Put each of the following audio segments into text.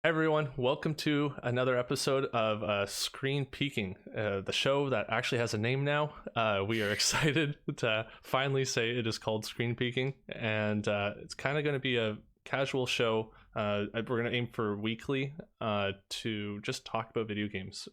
Hi everyone, welcome to another episode of Screen Peeking, the show that actually has a name now. We are excited to finally say it is called Screen Peeking, and it's kind of going to be a casual show. We're going to aim for weekly to just talk about video games.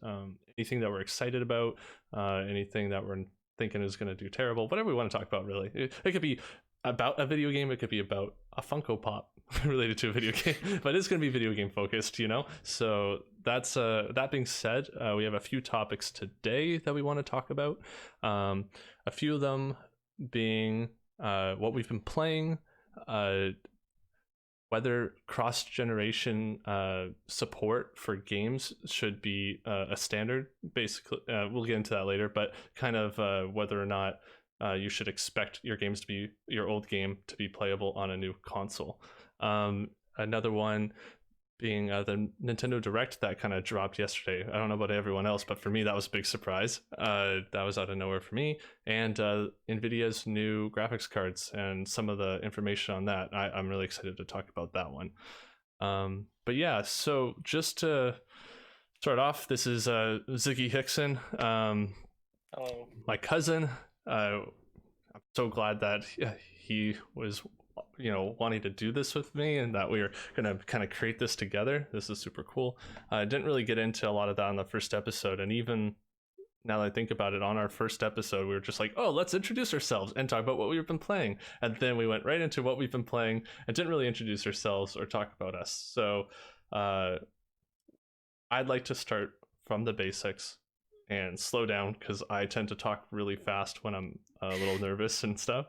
Anything that we're excited about, anything that we're thinking is going to do terrible, whatever we want to talk about, really. It could be about a video game, it could be about a Funko Pop related to a video game, but it's going to be video game focused, so that's that being said, we have a few topics today that we want to talk about, a few of them being what we've been playing, whether cross-generation support for games should be a standard. Basically, we'll get into that later, but kind of whether or not you should expect your old game to be playable on a new console. Another one being the Nintendo Direct that kind of dropped yesterday. I don't know about everyone else, but for me that was a big surprise. That was out of nowhere for me. And Nvidia's new graphics cards and some of the information on that. I'm really excited to talk about that one. But yeah, so just to start off, this is Ziggy Hickson, Hello. my cousin. I'm so glad that he was wanting to do this with me, and that we were gonna kind of create this together. This is super cool. I didn't really get into a lot of that on the first episode, and even now that I think about it, on our first episode we were just like, oh, let's introduce ourselves and talk about what we've been playing, and then we went right into what we've been playing and didn't really introduce ourselves or talk about us. So I'd like to start from the basics and slow down because I tend to talk really fast when I'm a little nervous and stuff.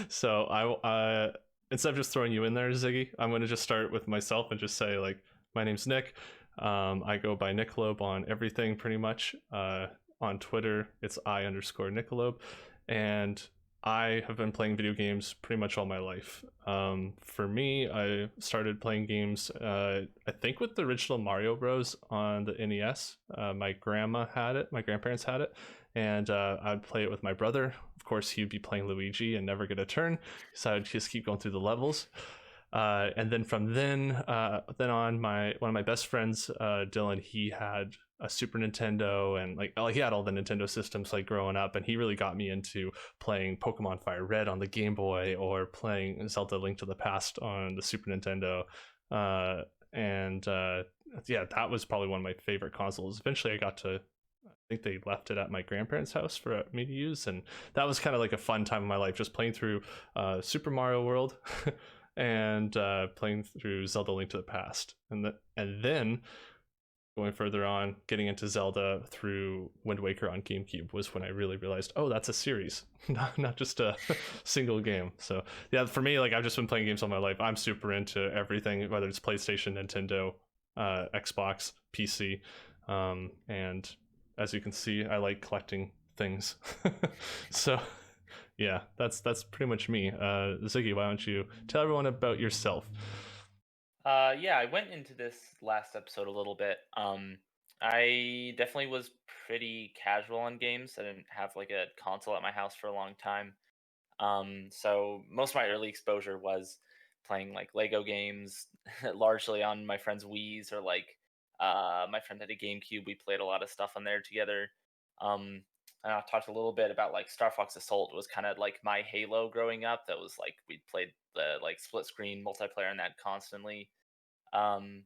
So I instead of just throwing you in there, Ziggy, I'm going to just start with myself and just say, like, my name's Nick. I go by Nicolobe on everything pretty much. On Twitter, it's I_Nicolobe. And I have been playing video games pretty much all my life. For me, I started playing games, I think with the original Mario Bros. On the NES. My grandparents had it, and I'd play it with my brother. Of course, he'd be playing Luigi and never get a turn, so I'd just keep going through the levels. And then from then on, one of my best friends, Dylan, he had a Super Nintendo, and like he had all the Nintendo systems like growing up, and he really got me into playing Pokemon Fire Red on the Game Boy or playing Zelda Link to the Past on the Super Nintendo. Yeah, that was probably one of my favorite consoles. Eventually I think they left it at my grandparents' house for me to use, and that was kind of like a fun time of my life, just playing through Super Mario World and playing through Zelda Link to the Past, and then going further on, getting into Zelda through Wind Waker on GameCube was when I really realized, oh, that's a series, not just a single game. So yeah, for me, like, I've just been playing games all my life. I'm super into everything, whether it's PlayStation, Nintendo, Xbox, PC, and as you can see, I like collecting things. So yeah, that's pretty much me. Ziggy, why don't you tell everyone about yourself? Yeah, I went into this last episode a little bit. I definitely was pretty casual on games. I didn't have like a console at my house for a long time. So most of my early exposure was playing like Lego games, largely on my friend's Wii's, or like my friend had a GameCube. We played a lot of stuff on there together. Um, and I talked a little bit about like Star Fox Assault was kind of like my Halo growing up. That was like we played the like split screen multiplayer on that constantly. Um,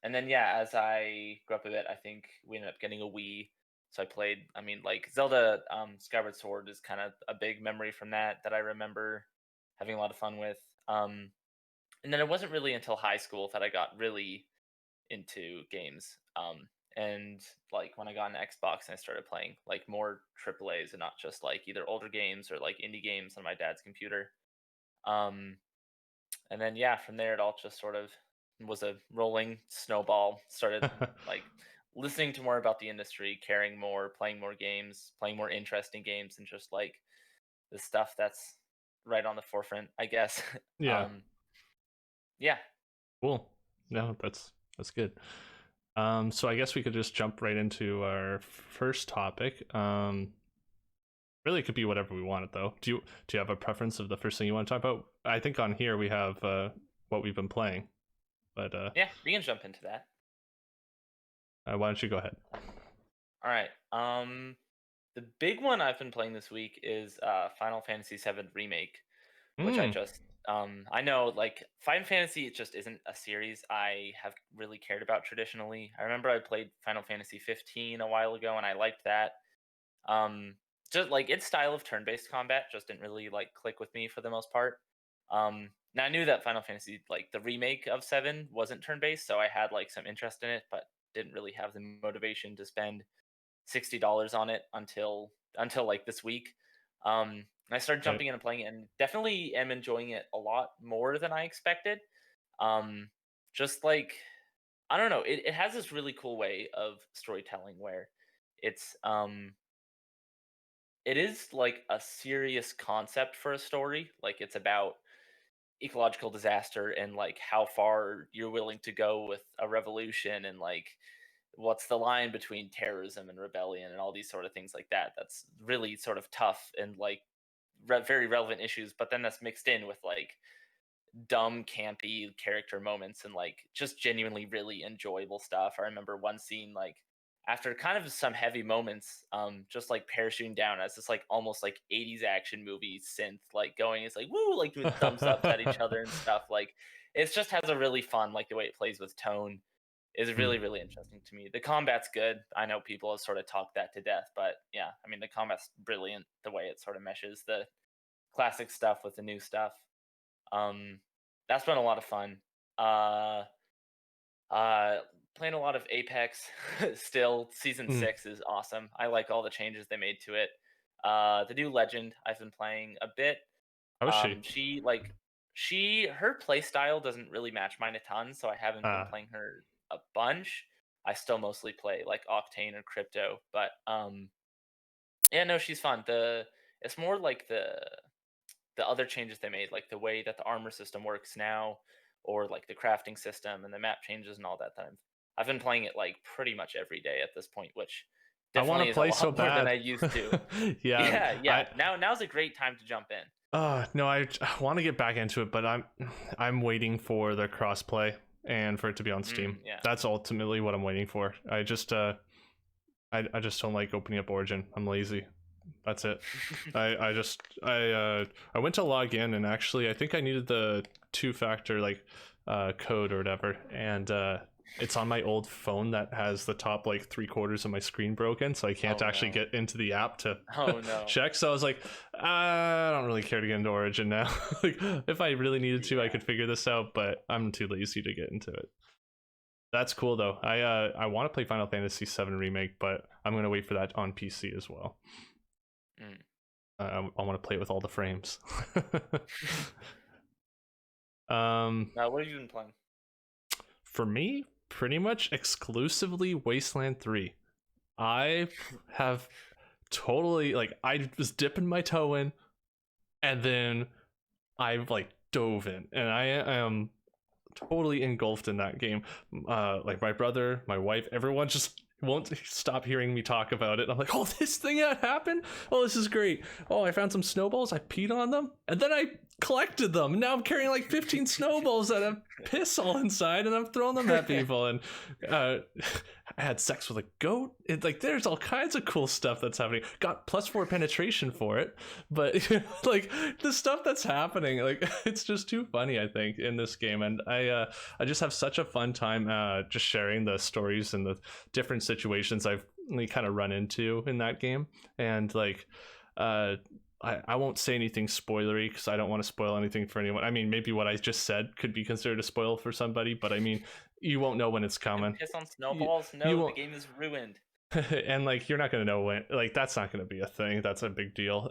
and then yeah, as I grew up a bit, I think we ended up getting a Wii. So I played. I mean, like Zelda, Skyward Sword is kind of a big memory from that I remember having a lot of fun with. And then it wasn't really until high school that I got really into games. And like when I got an Xbox and I started playing like more triple A's and not just like either older games or like indie games on my dad's computer. Um, and then yeah, from there it all just sort of was a rolling snowball. Started like listening to more about the industry, caring more, playing more games, playing more interesting games, and just like the stuff that's right on the forefront, I guess. Yeah, um, yeah, cool. No, that's good. So I guess we could just jump right into our first topic. Really, it could be whatever we wanted, though. Do you have a preference of the first thing you want to talk about? I think on here we have what we've been playing. But Yeah, we can jump into that. why don't you go ahead? All right. The big one I've been playing this week is Final Fantasy VII Remake, which Mm, I know like Final Fantasy it just isn't a series I have really cared about traditionally. I remember I played Final Fantasy 15 a while ago and I liked that. Um, just like its style of turn-based combat just didn't really like click with me for the most part. Now I knew that Final Fantasy like the remake of 7 wasn't turn-based, so I had like some interest in it, but didn't really have the motivation to spend $60 on it until like this week. I started right. jumping in and playing it, and definitely am enjoying it a lot more than I expected. Um, just like I don't know, it has this really cool way of storytelling where it's it is like a serious concept for a story. Like it's about ecological disaster and like how far you're willing to go with a revolution and like what's the line between terrorism and rebellion and all these sort of things like that. That's really sort of tough and like very relevant issues, but then that's mixed in with like dumb campy character moments and like just genuinely really enjoyable stuff. I remember one scene like after kind of some heavy moments, just like parachuting down as this like almost like 80s action movie synth like going, it's like woo, like doing thumbs ups at each other and stuff. Like it just has a really fun like the way it plays with tone is Hmm. really really interesting to me. The combat's good. I know people have sort of talked that to death, but yeah, I mean the combat's brilliant. The way it sort of meshes the classic stuff with the new stuff. Um, that's been a lot of fun. Uh, uh, Playing a lot of Apex. Still, season Mm. 6 is awesome. I like all the changes they made to it. The new Legend I've been playing a bit. How is she? She like her play style doesn't really match mine a ton, so I haven't been Uh, playing her a bunch. I still mostly play like Octane or Crypto, but yeah, no, she's fun. It's more like the other changes they made, like the way that the armor system works now, or like the crafting system and the map changes and all that. I've been playing it like pretty much every day at this point, which I want to definitely is a play so lot more than I bad. used to. Yeah, Yeah, yeah. I Now's a great time to jump in. no, I want to get back into it, but I'm waiting for the crossplay and for it to be on Steam. Yeah. That's ultimately what I'm waiting for. I just don't like opening up Origin. I'm lazy. That's it. I went to log in, and actually I think I needed the two-factor like code or whatever, and it's on my old phone that has the top like three-quarters of my screen broken, so I can't Oh actually no. get into the app to Oh no. check. So I was like, I don't really care to get into Origin now. Like, if I really needed to, I Yeah. could figure this out, but I'm too lazy to get into it. That's cool though. I want to play Final Fantasy VII Remake, but I'm gonna wait for that on PC as well. Mm. I want to play it with all the frames. um, Now, what have you been playing? for me, pretty much exclusively Wasteland 3. I have totally like I was dipping my toe in, and then I've like dove in, and I am totally engulfed in that game. Like my brother, my wife, everyone just won't stop hearing me talk about it. I'm like, oh, this thing that happened. Oh, this is great. Oh, I found some snowballs. I peed on them, and then I collected them. Now I'm carrying like 15 snowballs that have piss all inside, and I'm throwing them at people. And uh, I had sex with a goat. It's like there's all kinds of cool stuff that's happening. Got +4 penetration for it, but like the stuff that's happening, like it's just too funny. I think in this game, and I just have such a fun time just sharing the stories and the different situations I've kind of run into in that game, and like uh I won't say anything spoilery because I don't want to spoil anything for anyone. I mean, maybe what I just said could be considered a spoil for somebody, but I mean, you won't know when it's You can coming. piss on You, snowballs? you No, the won't, game is ruined. and like you're not gonna know when. Like that's not gonna be a thing. That's a big deal.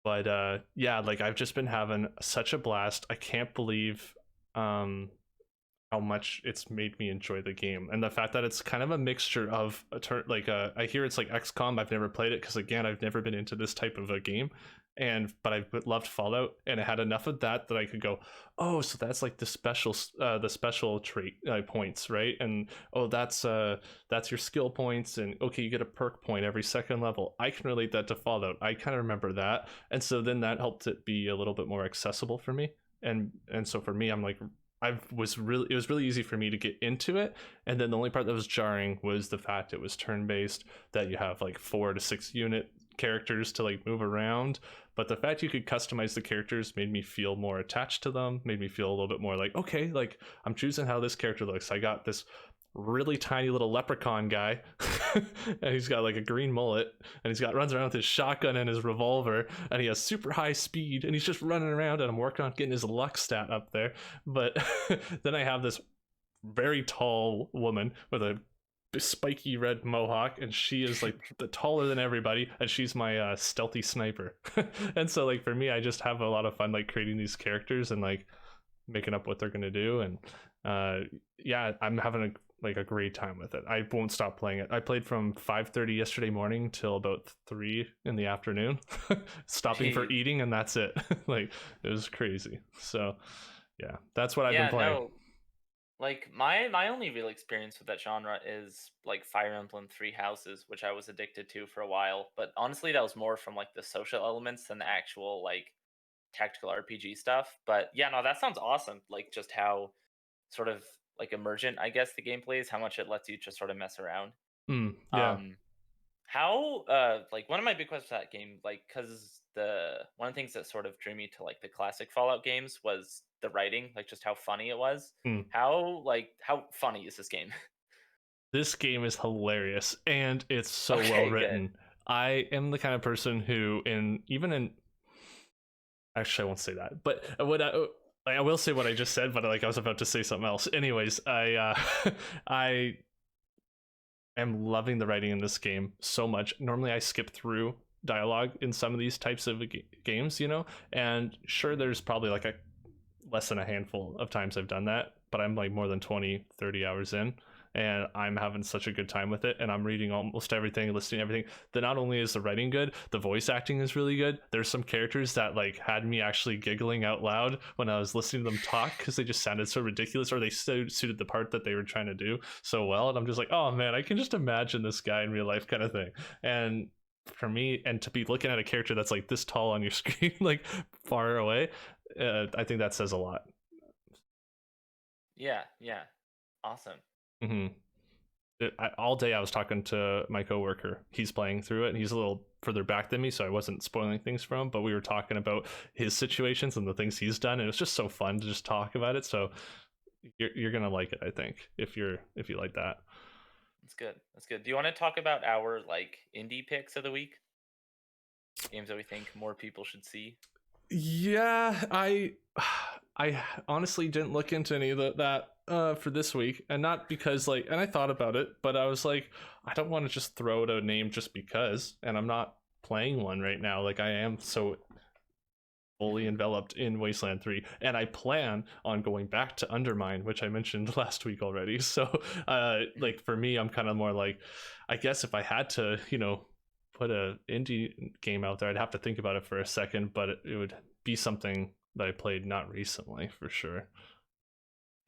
But yeah, like I've just been having such a blast. I can't believe how much it's made me enjoy the game, and the fact that it's kind of a mixture of a I hear it's like XCOM. I've never played it because again I've never been into this type of a game, and but I loved Fallout, and it had enough of that that I could go, oh, so that's like the special trait points, right? And oh, that's your skill points, and okay, you get a perk point every second level. I can relate that to Fallout. I kind of remember that, and so then that helped it be a little bit more accessible for me, and so for me, I'm like it was really easy for me to get into it, and then the only part that was jarring was the fact it was turn based, that you have like 4 to 6 unit characters to like move around. But the fact you could customize the characters made me feel more attached to them, made me feel a little bit more like, okay, like I'm choosing how this character looks. I got this really tiny little leprechaun guy and he's got like a green mullet, and he's got runs around with his shotgun and his revolver, and he has super high speed, and he's just running around, and I'm working on getting his luck stat up there. But then I have this very tall woman with a spiky red mohawk, and she is like the taller than everybody, and she's my stealthy sniper. And so like for me, I just have a lot of fun like creating these characters and like making up what they're gonna do. And yeah, I'm having a great time with it. I won't stop playing it. I played from 5:30 yesterday morning till about 3 in the afternoon, stopping for eating, and that's it. Like it was crazy. So yeah, that's what I've been Yeah, playing. no. Like my only real experience with that genre is like Fire Emblem Three Houses, which I was addicted to for a while. But honestly, that was more from like the social elements than the actual like tactical RPG stuff. But yeah, no, that sounds awesome. Like just how sort of like emergent, I guess, the gameplay is, how much it lets you just sort of mess around. Yeah. Um, how like one of my big questions for that game, like, because the one of the things that sort of drew me to like the classic Fallout games was the writing, like just how funny it was. Mm. How funny is this game? This game is hilarious, and it's so well Okay, good. written. I am the kind of person who, in even in actually, I won't say that, but I will say what I just said, but like I was about to say something else. Anyways, I am loving the writing in this game so much. Normally, I skip through dialogue in some of these types of games, and sure, there's probably like a less than a handful of times I've done that, but I'm like more than 20, 30 hours in, and I'm having such a good time with it, and I'm reading almost everything, listening to everything. That not only is the writing good, the voice acting is really good. There's some characters that like had me actually giggling out loud when I was listening to them talk, because they just sounded so ridiculous, or they so suited the part that they were trying to do so well, and I'm just like, oh man, I can just imagine this guy in real life, kind of thing. And for me, and to be looking at a character that's like this tall on your screen, like far away, I think that says a lot. Yeah, yeah, awesome. Hmm. All day I was talking to my coworker. He's playing through it, and he's a little further back than me, so I wasn't spoiling things for him. But we were talking about his situations and the things he's done, and it was just so fun to just talk about it. So you're gonna like it, I think, if you like that. That's good. That's good. Do you want to talk about our like indie picks of the week? Games that we think more people should see. Yeah, I honestly didn't look into any of that for this week, and not because like, and I thought about it, but I was like, I don't want to just throw out a name just because, and I'm not playing one right now. Like I am so fully Hmm. enveloped in Wasteland 3, and I plan on going back to Undermine, which I mentioned last week already. So Hmm. like for me, I'm kind of more like, I guess if I had to, put a indie game out there, I'd have to think about it for a second, but it would be something that I played not recently for sure.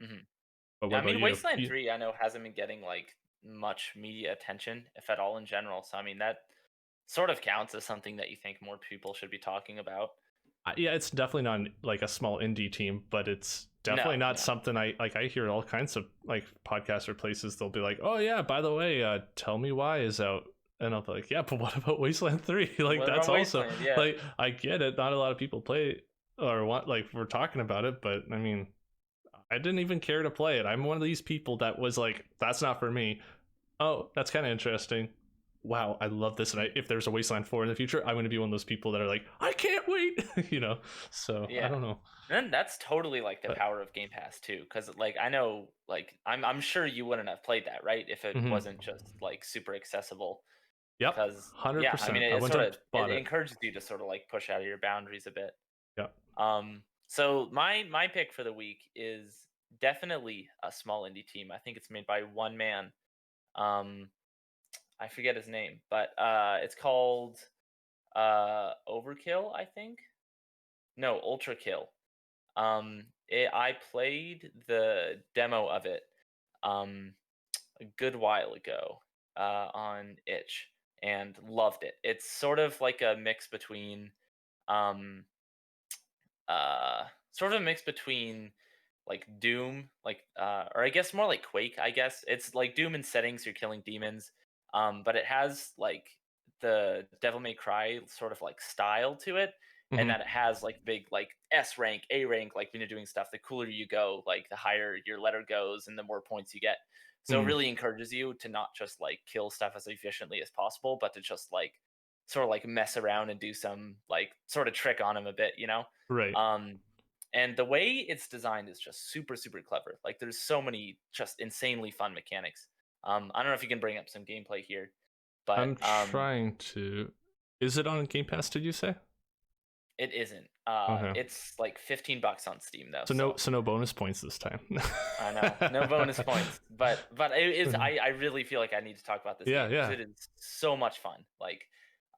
Hmm. But Yeah, what I about mean, you? Wasteland 3, I know, hasn't been getting like much media attention, if at all, in general. So I mean, that sort of counts as something that you think more people should be talking about. Yeah, it's definitely not like a small indie team, but it's definitely No, not no. something I like. I hear all kinds of like podcasts or places, they'll be like, oh yeah, by the way, Tell Me Why is out. And I'll be like, yeah, but what about Wasteland 3? Like What that's about also Wasteland? Yeah. like, I get it, not a lot of people play or want, like, we're talking about it, but I mean, I didn't even care to play it. I'm one of these people that was like, that's not for me. Oh, that's kind of interesting. Wow, I love this. And if there's a Wasteland 4 in the future, I'm going to be one of those people that are like, I can't wait, So I Yeah. don't know. Then that's totally like the But power of Game Pass too, because like I know, like I'm sure you wouldn't have played that, right, if it mhm. wasn't just like super accessible. Yep, Because yeah, I mean, 100%. I it wouldn't sort have of it bought it. encourages you to sort of like push out of your boundaries a bit. Yep. So my pick for the week is definitely a small indie team. I think it's made by one man. Um, I forget his name, but it's called Overkill, I think. No, Ultra Kill. I played the demo of it um a good while ago on itch and loved it. It's sort of like a mix between um sort of a mix between like Doom, or I guess more like Quake. I guess it's like Doom in settings. You're killing demons, but it has like the Devil May Cry sort of like style to it, and Hmm. that it has like big like S rank, A rank. Like when you're doing stuff, the cooler you go, like the higher your letter goes, and the more points you get. So it Hmm. really encourages you to not just like kill stuff as efficiently as possible, but to just like sort of like mess around and do some like sort of trick on him a bit, you know? Right. Um, and the way it's designed is just super, super clever. Like there's so many just insanely fun mechanics. I don't know if you can bring up some gameplay here, but I'm trying to. Is it on Game Pass? Did you say? it isn't. Okay. It's like $15 on Steam though, So no, so so no bonus points this time. I know no bonus points, but it is. Mhm. I really feel like I need to talk about this Yeah, game because yeah. it is so much fun. Like,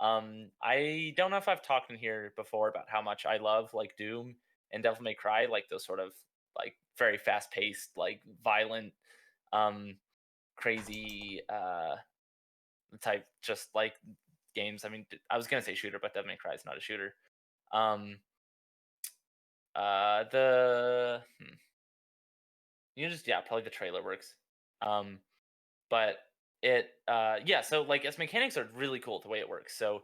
I don't know if I've talked in here before about how much I love like Doom and Devil May Cry, like those sort of like very fast paced, like violent, um, crazy type just like games. I mean, I was gonna say shooter, but Devil May Cry is not a shooter. Um, the you just yeah, probably the trailer works. Um, but it yeah, so like its mechanics are really cool the way it works. So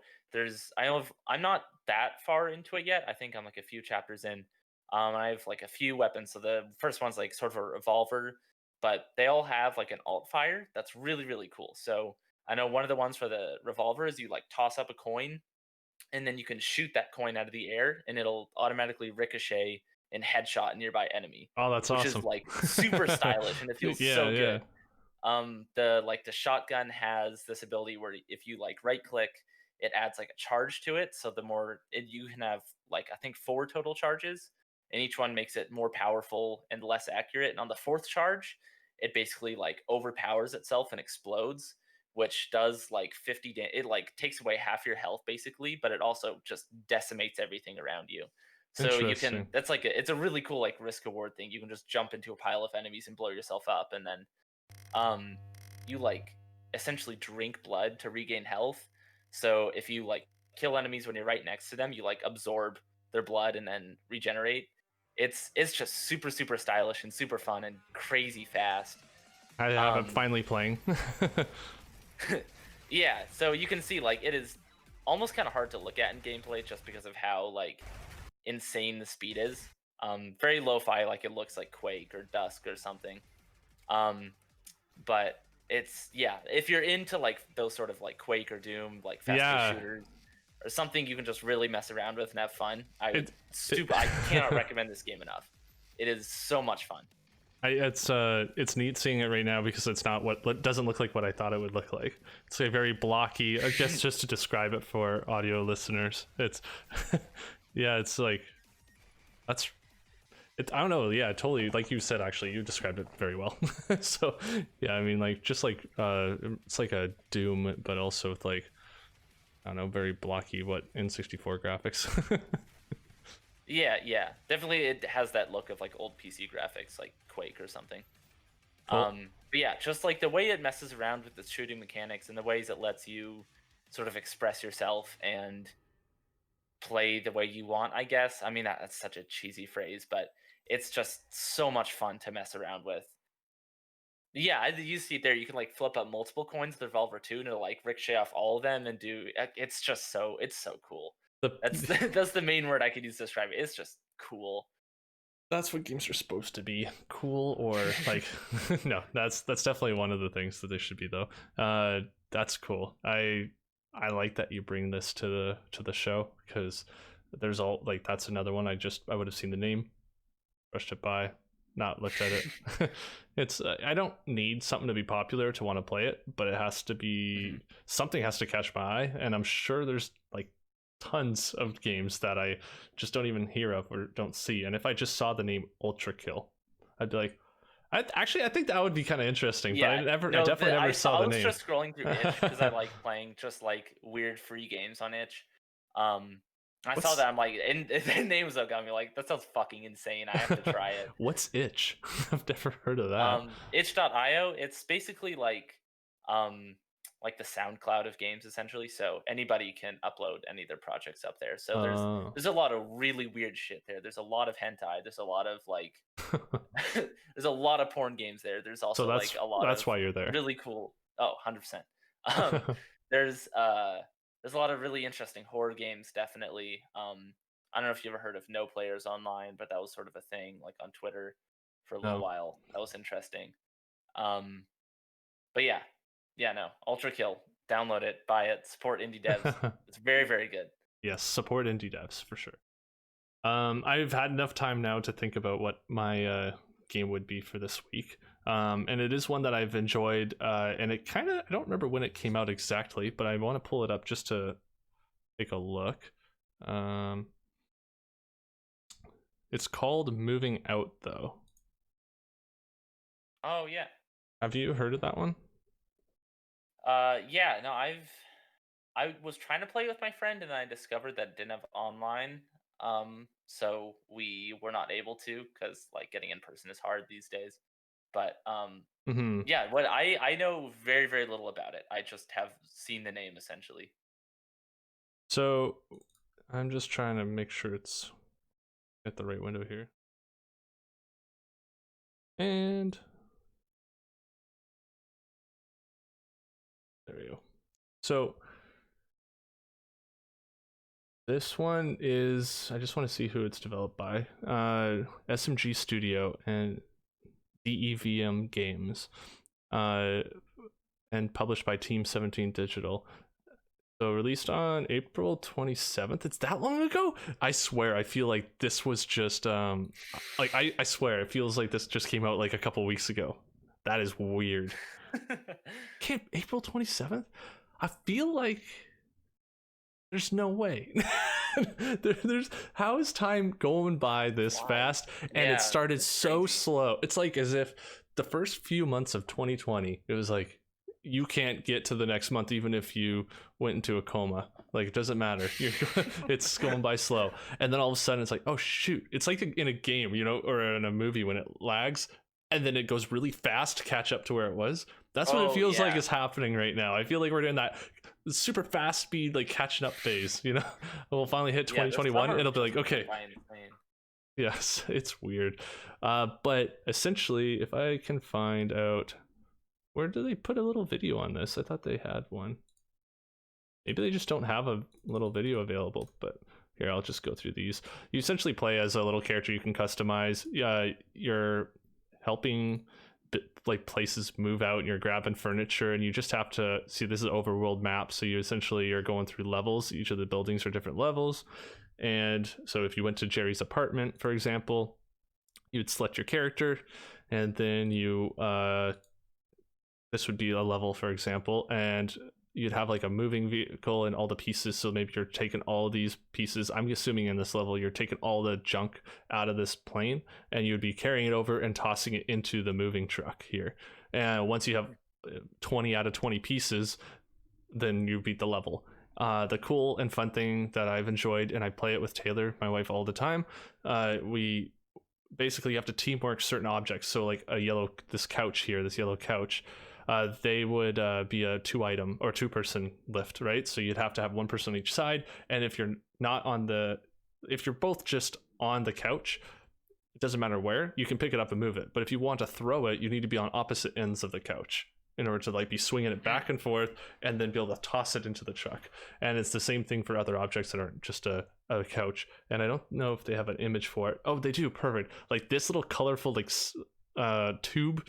I'm not that far into it yet. I think I'm like a few chapters in. I have like a few weapons. So the first one's like sort of a revolver, but they all have like an alt fire that's really really cool. So I know one of the ones for the revolver is you like toss up a coin and then you can shoot that coin out of the air and it'll automatically ricochet and headshot a nearby enemy, Oh, that's which is awesome. like super stylish and it feels Yeah, so yeah. good. The shotgun has this ability where if you like right click, it adds like a charge to it. So you can have like I think four total charges, and each one makes it more powerful and less accurate. And on the fourth charge, it basically like overpowers itself and explodes, which does like 50 it like takes away half your health basically, but it also just decimates everything around you. So you can Interesting. that's like it's a really cool like risk reward thing. You can just jump into a pile of enemies and blow yourself up, and then um you like essentially drink blood to regain health. So if you like kill enemies when you're right next to them, you like absorb their blood and then regenerate. It's just super super stylish and super fun and crazy fast. I have. I'm um finally playing. yeah, so you can see like it is almost kind of hard to look at in gameplay just because of how like insane the speed is. Very lo-fi, like it looks like Quake or Dusk or something. um but it's yeah, if you're into like those sort of like Quake or Doom, like fast-paced Yeah. shooters or something you can just really mess around with and have fun, It. it I cannot recommend this game enough. It is so much fun. it's neat seeing it right now because it's not what doesn't look like what I thought it would look like. It's a very blocky. I guess just to describe it for audio listeners, it's yeah, it's like that's it. I don't know. Yeah, totally. Like you said, actually, you described it very well. So yeah, I mean, like just like it's like a Doom, but also with like I don't know, very blocky what N64 graphics. Yeah, yeah, definitely it has that look of like old PC graphics like Quake or something. Well, But yeah, just like the way it messes around with the shooting mechanics and the ways it lets you sort of express yourself and play the way you want, I guess. I mean, that's such a cheesy phrase, but it's just so much fun to mess around with. Yeah, you see it there. You can like flip up multiple coins with the revolver too, and it'll like ricochet off all of them and do. It's just it's so cool. That's the that's the main word I could use to describe it. It's just cool. that's what games are supposed to be, cool or like no, that's definitely one of the things that they should be though. That's cool. I like that you bring this to the show because there's all like that's another one I would have seen the name, brushed it by, not looked at it. It's I don't need something to be popular to want to play it, but it has to be Mhm. something has to catch my eye, and I'm sure there's like tons of games that I just don't even hear of or don't see. And if I just saw the name Ultra Kill, I'd be like, I think that would be kind of interesting. But Yeah, I no, definitely never saw I the was name. just scrolling through itch because I like playing just like weird free games on itch. Um, I saw What's that I'm like, and the names up got me like that sounds fucking insane. I have to try it. what's itch? I've never heard of that. Itch.io, it's basically like um like the SoundCloud of games essentially. So anybody can upload any of their projects up there. So uh there's a lot of really weird shit there. There's a lot of hentai. There's a lot of like there's a lot of porn games there. There's so also like that's a lot that's of why you're there. really cool. Oh, 100%. Um, there's uh there's a lot of really interesting horror games. Definitely. I don't know if you ever heard of No Players Online, but that was sort of a thing like on Twitter for a little No. while. That was interesting. Um, but yeah, yeah, no, Ultra Kill. Download it, buy it, support indie devs. It's very, very good. Yes, support indie devs for sure. I've had enough time now to think about what my game would be for this week. And it is one that I've enjoyed, and it kind of, I don't remember when it came out exactly, but I want to pull it up just to take a look. It's called Moving Out, though. Oh yeah. Have you heard of that one? Yeah, no, I was trying to play with my friend and I discovered that it didn't have online. So we were not able to because like getting in person is hard these days. But Hmm. yeah, what I know very, very little about it. I just have seen the name essentially. So I'm just trying to make sure it's at the right window here. And there we go. So this one is, I just want to see who it's developed by. SMG Studio and DEVM Games. And published by Team 17 Digital. So released on April 27th. It's that long ago? I swear, I feel like this was just like I swear it feels like this just came out like a couple weeks ago. That is weird. Can't April 27th? I feel like there's no way. There's how is time going by this Why? fast and Yeah, it started it's so crazy. slow. It's like as if the first few months of 2020 it was like you can't get to the next month even if you went into a coma. Like it doesn't matter. It's going by slow. And then all of a sudden it's like, oh shoot. It's like in a game, you know, or in a movie when it lags and then it goes really fast to catch up to where it was. That's what it Oh feels like yeah. is happening right now. I feel like we're doing that super fast speed, like catching up phase, you know? We'll finally hit Yeah, this 2021. summer It'll be just like, okay, went by insane. yes, it's weird. But essentially, if I can find out where do they put a little video on this? I thought they had one. Maybe they just don't have a little video available, but here, I'll just go through these. You essentially play as a little character you can customize. You're helping like places move out and you're grabbing furniture and you just have to see this is an overworld map, so you essentially are going through levels. Each of the buildings are different levels, and so if you went to Jerry's apartment, for example, you'd select your character and then you this would be a level, for example, and you'd have like a moving vehicle and all the pieces. So maybe you're taking all these pieces. I'm assuming in this level, you're taking all the junk out of this plane and you'd be carrying it over and tossing it into the moving truck here. And once you have 20 out of 20 pieces, then you beat the level. The cool and fun thing that I've enjoyed, and I play it with Taylor, my wife, all the time, we basically have to teamwork certain objects. So like this couch here, this yellow couch, they would be a 2-item or 2-person lift, right? So you'd have to have one person on each side. And if you're not on if you're both just on the couch, it doesn't matter where, you can pick it up and move it. But if you want to throw it, you need to be on opposite ends of the couch in order to like be swinging it back and forth and then be able to toss it into the truck. And it's the same thing for other objects that aren't just a couch. And I don't know if they have an image for it. Oh, they do. Perfect. Like this little colorful like tube,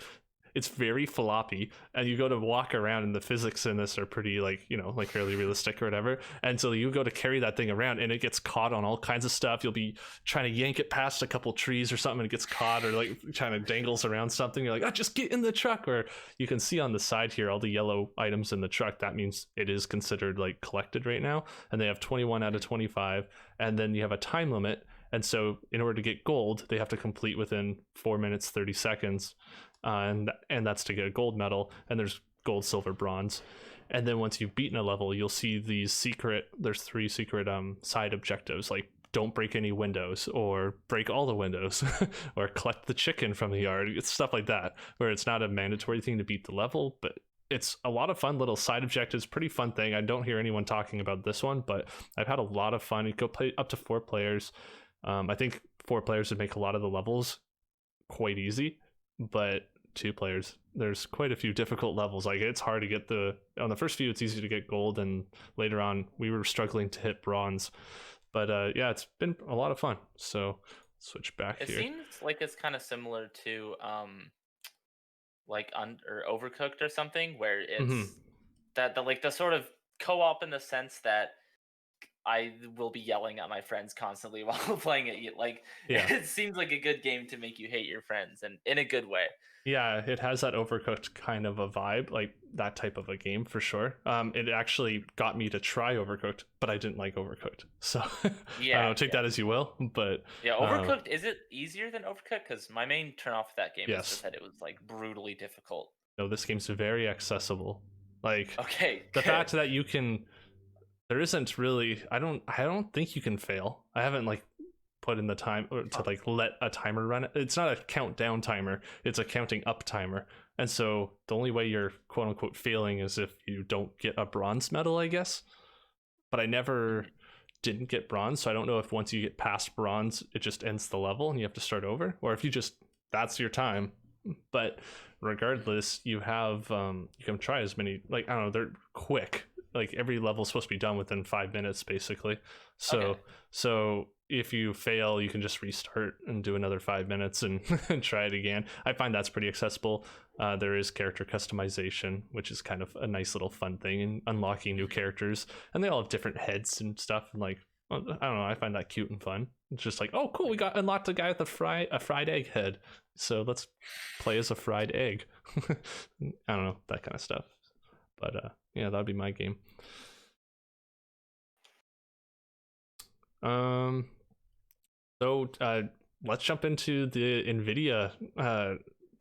it's very floppy, and you go to walk around and the physics in this are pretty like, you know, like fairly realistic or whatever. And so you go to carry that thing around and it gets caught on all kinds of stuff. You'll be trying to yank it past a couple trees or something and it gets caught, or like trying to dangles around something. You're like, oh, just get in the truck. Or you can see on the side here all the yellow items in the truck. That means it is considered like collected right now, and they have 21 out of 25. And then you have a time limit, and so in order to get gold they have to complete within 4 minutes 30 seconds, and that's to get a gold medal. And there's gold, silver, bronze. And then once you've beaten a level, you'll see there's 3 secret side objectives, like don't break any windows, or break all the windows, or collect the chicken from the yard. It's stuff like that, where it's not a mandatory thing to beat the level, but it's a lot of fun little side objectives, pretty fun thing. I don't hear anyone talking about this one, but I've had a lot of fun. You go play up to 4 players. I think 4 players would make a lot of the levels quite easy, but 2 players, there's quite a few difficult levels. Like it's hard to get on the first few, it's easy to get gold, and later on we were struggling to hit bronze. But yeah, it's been a lot of fun. So switch back It here. seems like it's kind of similar to like or Overcooked or something, where Hmm. it's that the like the sort of co-op in the sense that I will be yelling at my friends constantly while playing it. Like Yeah. it seems like a good game to make you hate your friends, and in a good way. Yeah, it has that Overcooked kind of a vibe, like that type of a game for sure. It actually got me to try Overcooked, but I didn't like Overcooked. So I don't Yeah, know, take yeah, that as you will. But yeah. uh, Overcooked, is it easier than Overcooked? Because my main turn off of that game is just yes, that it was like brutally difficult. no, this game's very accessible. Like Okay, the good. fact that you can, there isn't really. I don't think you can fail. I haven't like put in the time or to Huh. like let a timer run it. It's not a countdown timer, it's a counting up timer. And so the only way you're quote unquote failing is if you don't get a bronze medal, I guess. But I never Mhm. didn't get bronze, so I don't know if once you get past bronze it just ends the level and you have to start over, or if you just, that's your time. But Mhm. regardless, you have you can try as many, like I don't know, they're quick. Like every level's supposed to be done within 5 minutes basically. Okay. So if you fail you can just restart and do another 5 minutes and, and try it again. I find that's pretty accessible. There is character customization, which is kind of a nice little fun thing, and unlocking new Mhm. characters, and they all have different heads and stuff. And like, I don't know, I find that cute and fun. It's just like, oh, cool, we Mhm. got unlocked a guy with a fried egg head, so let's play as a fried egg. I don't know, that kind of stuff. But yeah, that'd be my game. Um, so let's jump into the Nvidia,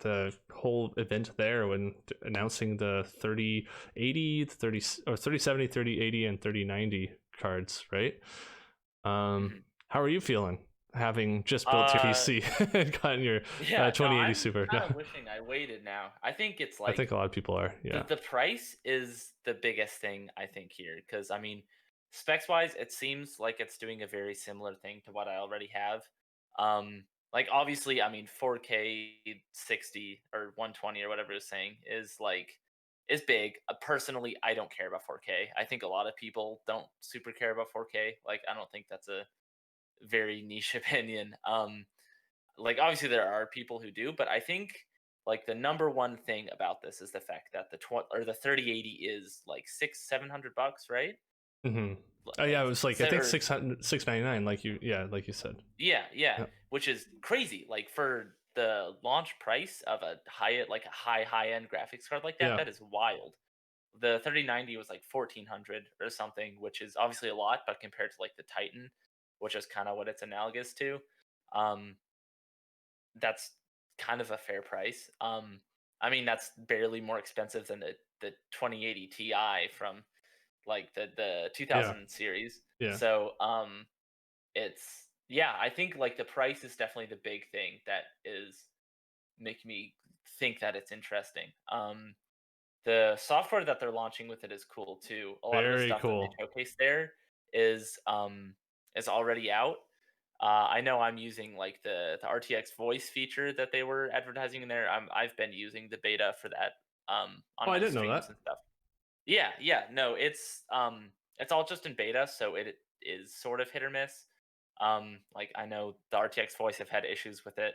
the whole event there when announcing the 3080, 30 or 3070, 3080, and 3090 cards, right? Um, Mhm. how are you feeling having just built your Uh, PC and gotten your yeah. No, 2080 I'm Super? No, kind of wishing I waited now. I think it's I think like a lot of people are. the Yeah. the price is the biggest thing I think here, because I mean, specs wise, it seems like it's doing a very similar thing to what I already have. Like obviously, I mean, 4K 60 or 120 or whatever it's saying is big. Personally, I don't care about 4K. I think a lot of people don't super care about 4K. Like, I don't think that's a very niche opinion. Like obviously there are people who do, but I think like the number one thing about this is the fact that the 3080 is like 600-700 bucks, right? Hmm. Oh yeah, it was like I So, think or 600, 699, like you, yeah, like you said. yeah, yeah, Yeah. which is crazy. Like for the launch price of a high end graphics card like that, Yeah. that is wild. The 3090 was like 1400 or something, which is obviously a lot, but compared to like the Titan, which is kind of what it's analogous to, um, that's kind of a fair price. I mean that's barely more expensive than the 2080 Ti from like the Yeah. 2000 series. Yeah. So it's yeah, I think like the price is definitely the big thing that is making me think that it's interesting. The software that they're launching with it is cool too. A lot of the Very stuff that they cool. showcase there is already out. I know I'm using like the RTX voice feature that they were advertising in there. I've been using the beta for that on Oh, I my didn't know streams that. and stuff. Yeah, yeah. No, it's all just in beta, so it is sort of hit or miss. Like I know the RTX voice have had issues with it.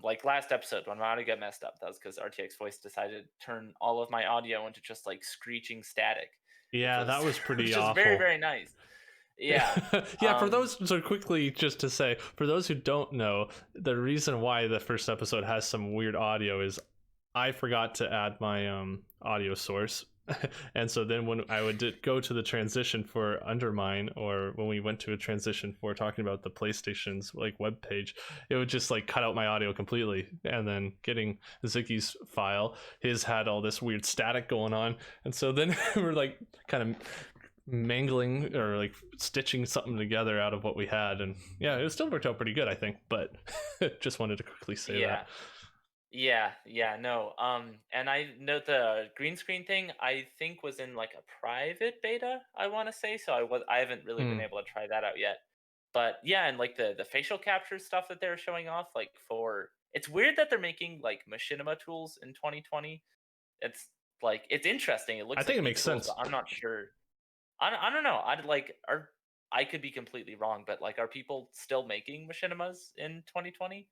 Like last episode when my audio got messed up, that was because RTX voice decided to turn all of my audio into just like screeching static, which Yeah, that was was pretty which is very awful. very nice. Yeah. Yeah, for Um. those, so quickly, just to say, for those who don't know, the reason why the first episode has some weird audio is I forgot to add my audio source. And so then when I would go to the transition for Undermine, or when we went to a transition for talking about the PlayStation's like web page, it would just like cut out my audio completely. And then getting Ziggy's file, his had all this weird static going on, and so then we're like kind of mangling or like stitching something together out of what we had, and yeah, it still worked out pretty good, I think. But just wanted to quickly say that. Yeah. Yeah, no. And I know the green screen thing. I think was in like a private beta. I want to say so. I haven't really been Hmm. able to try that out yet. But yeah, and like the facial capture stuff that they're showing off, like for it's weird that they're making like machinima tools in 2020. It's like it's interesting. It I looks think like it neat makes tools, but sense. I'm not sure. I don't know. I'd like are I could be completely wrong, but like are people still making machinimas in 2020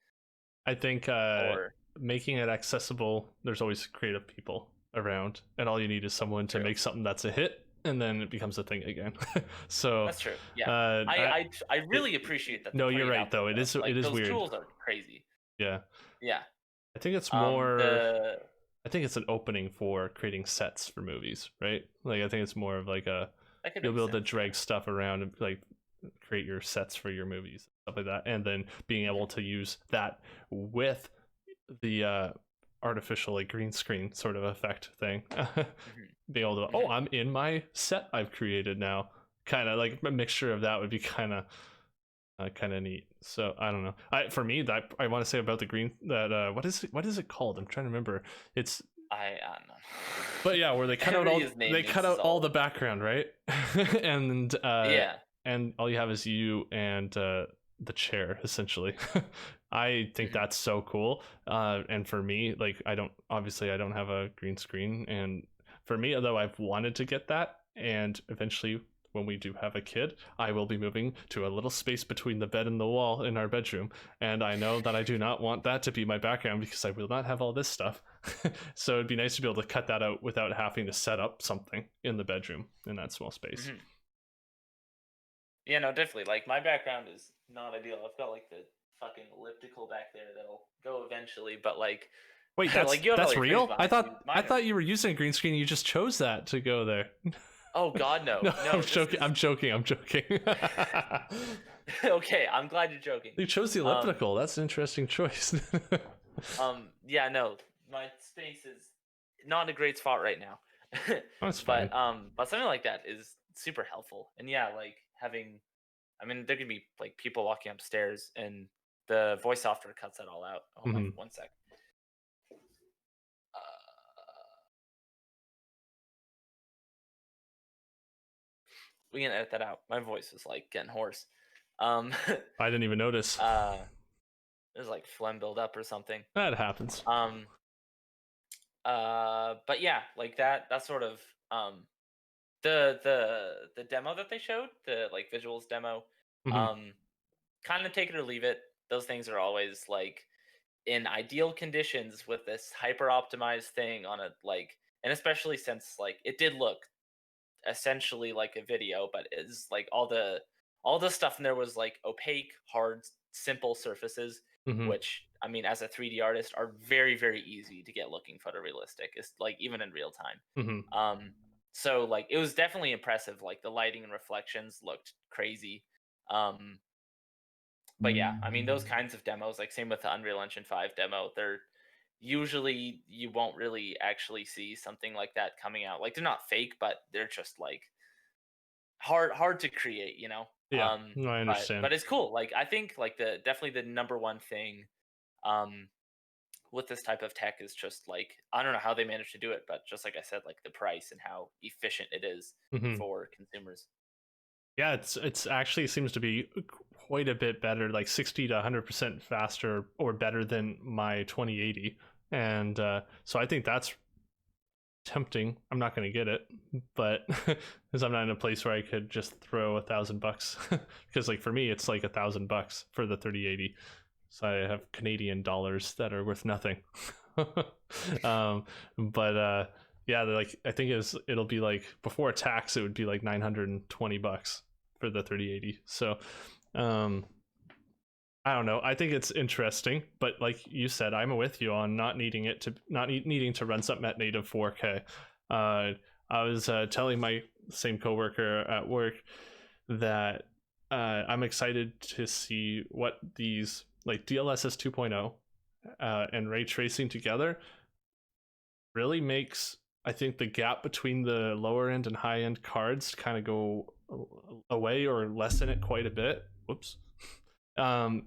I think or making it accessible, there's always creative people around, and all you need is someone to true? make something that's a hit, and then it becomes a thing again. So, That's true. Yeah. uh, I I, I I it, really appreciate that they're no, you're putting it right out there though. though. It Like is those weird. tools are crazy. Yeah, Yeah. I think it's more. The I think it's an opening for creating sets for movies, right? Like I think it's more of like a that could you'll make be able to sense. Yeah. drag stuff around and like create your sets for your movies, stuff like that, and then being able Hmm. to use that with the artificial like green screen sort of effect thing. Hmm. Being able to, oh, Hmm. I'm in my set I've created now. Kind of like a mixture of that would be kind of neat. So I don't know. I for me that I want to say about the green that what is it called? I'm trying to remember. It's I don't know. but yeah, where Everybody's name they cut mixes out all the all. background, right? and Yeah. and all you have is you and the chair essentially. I think Hmm. that's so cool. And for me, like I don't have a green screen, and for me, although I've wanted to get that, and eventually when we do have a kid, I will be moving to a little space between the bed and the wall in our bedroom, and I know that I do not want that to be my background because I will not have all this stuff. So it'd be nice to be able to cut that out without having to set up something in the bedroom in that small space. Hmm. Yeah, no, definitely. Like my background is not ideal. I've got like the fucking elliptical back there that'll go eventually, but like Wait, like you have all that's your trees real? behind you. I Mine are. thought you were using a green screen. And you just chose that to go there. Oh God, no, No, I'm no. This joking. is I'm joking. I'm joking. okay. I'm glad you're joking. You chose the Um, elliptical. That's an interesting choice. yeah, no. My space is not in a great spot right now, That's fine. but something like that is super helpful. And yeah, like having. I mean, there could be like people walking upstairs, and the voice software cuts that all out. Hold on, Hmm. 1 sec. Uh, we can edit that out. My voice is like getting hoarse. Um, I didn't even notice. uh, there's like phlegm build up or something. That happens. Um, but yeah, like that. That sort of the demo that they showed, the like visuals demo. Hmm. Um, kind of take it or leave it. Those things are always like in ideal conditions with this hyper optimized thing on a like, and especially since like it did look essentially like a video, but is like all the stuff in there was like opaque, hard, simple surfaces, Hmm. which I mean, as a 3D artist, are very easy to get looking photorealistic. It's like even in real time. Hmm. So like it was definitely impressive. Like the lighting and reflections looked crazy. Um, but yeah, I mean those kinds of demos, like same with the Unreal Engine 5 demo, they're usually you won't really actually see something like that coming out. Like they're not fake, but they're just like hard to create, you know. Yeah, no, I But understand. it's cool. Like I think like the definitely the number one thing um with this type of tech is just like I don't know how they managed to do it, but just like I said, like the price and how efficient it is Hmm. for consumers. Yeah, it's actually seems to be quite a bit better, like 60 to 100% faster or better than my 2080. And so I think that's tempting. I'm not going to get it, but because I'm not in a place where I could just throw $1,000 because like for me it's like $1,000 for the 3080. So I have Canadian dollars that are worth nothing. But yeah, like I think it'll be like before tax it would be like $920 for the 3080. So um I don't know. I think it's interesting, but like you said, I'm with you on not needing to run something at native 4K. Uh, I was telling my same coworker at work that I'm excited to see what these like DLSS 2.0 and ray tracing together really makes. I think the gap between the lower end and high end cards kind of go away or lessen it quite a bit. Whoops. Um,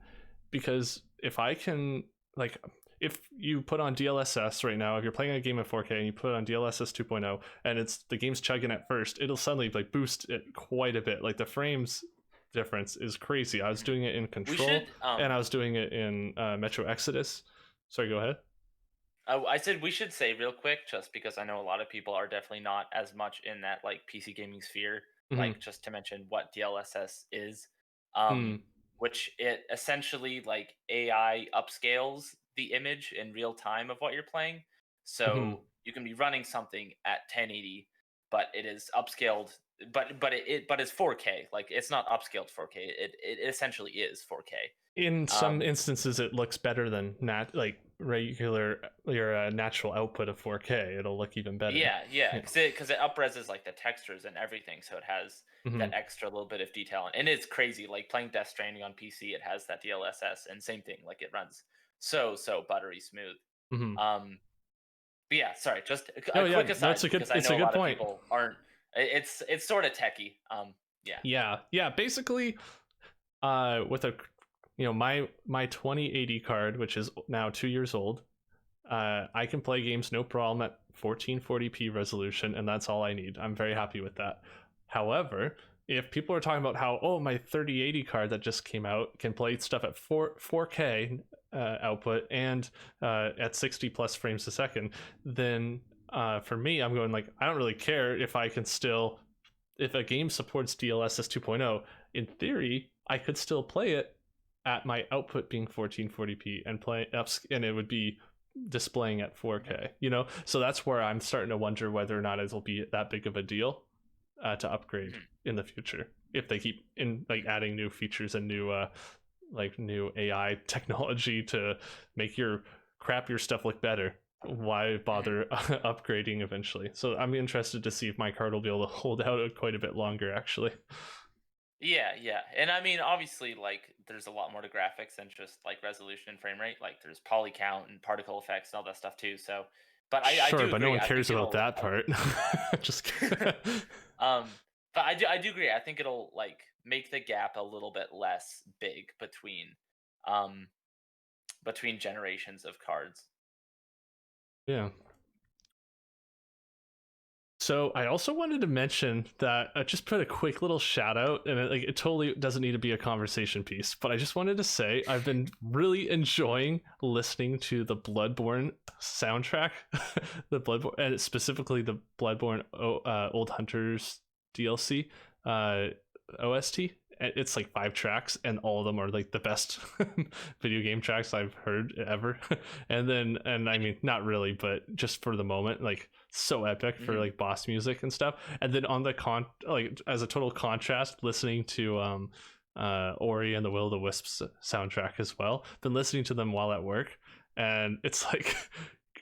because if I can like if you put on DLSS right now, if you're playing a game in 4K and you put on DLSS 2.0 and it's the game's chugging at first, it'll suddenly like boost it quite a bit. Like the frames difference is crazy. I was doing it in We Control should and I was doing it in Metro Exodus. Sorry, go ahead. I said we should say real quick, just because I know a lot of people are definitely not as much in that like PC gaming sphere. Mm-hmm. Like, just to mention what DLSS is, Mm-hmm. which it essentially like AI upscales the image in real time of what you're playing. Mm-hmm. So you can be running something at 1080, but it is upscaled. But it's 4K. Like, it's not upscaled 4K. It essentially is 4K. In some Um, instances, it looks better than like regular your natural output of 4K. It'll look even better. Yeah, Yeah. because it upreses like the textures and everything, so it has Mm-hmm. that extra little bit of detail, and it's crazy. Like playing Death Stranding on PC, it has that DLSS, and same thing, like it runs so buttery smooth. Mm-hmm. Um, but yeah, sorry, just No, a yeah, quick no, aside because I it's a know a good lot of point. people aren't. It's sort of techie. Yeah. Yeah. Basically, with a my 2080 card, which is now 2 years old, I can play games no problem at 1440p resolution, and that's all I need. I'm very happy with that. However, if people are talking about how, oh, my 3080 card that just came out can play stuff at 4K output and at 60 plus frames a second, then for me, I'm going like, I don't really care if I can still, if a game supports DLSS 2.0, in theory, I could still play it at my output being 1440p and play ups, and it would be displaying at 4K, so that's where I'm starting to wonder whether or not it'll be that big of a deal to upgrade Mhm. in the future if they keep in like adding new features and new new AI technology to make your crappier stuff look better. Why Mhm. bother upgrading eventually? So I'm interested to see if my card will be able to hold out quite a bit longer actually. Yeah, and I mean, obviously, like, there's a lot more to graphics than just like resolution and frame rate. Like, there's poly count and particle effects and all that stuff too. So, but I Sure, do but no agree. one I think cares about it'll that part. Just I do agree. I think it'll like make the gap a little bit less big um between generations of cards. yeah. So I also wanted to mention that I just put a quick little shout out, and it totally doesn't need to be a conversation piece, but I just wanted to say I've been really enjoying listening to the Bloodborne soundtrack, the Bloodborne, and specifically the Bloodborne Old Hunters DLC OST. It's like 5 tracks, and all of them are like the best video game tracks I've heard ever. And I mean, not really, but just for the moment, like so epic for Hmm. like boss music and stuff. And then on the like as a total contrast, listening to Ori and the Will of the Wisps soundtrack as well. Been listening to them while at work, and it's like,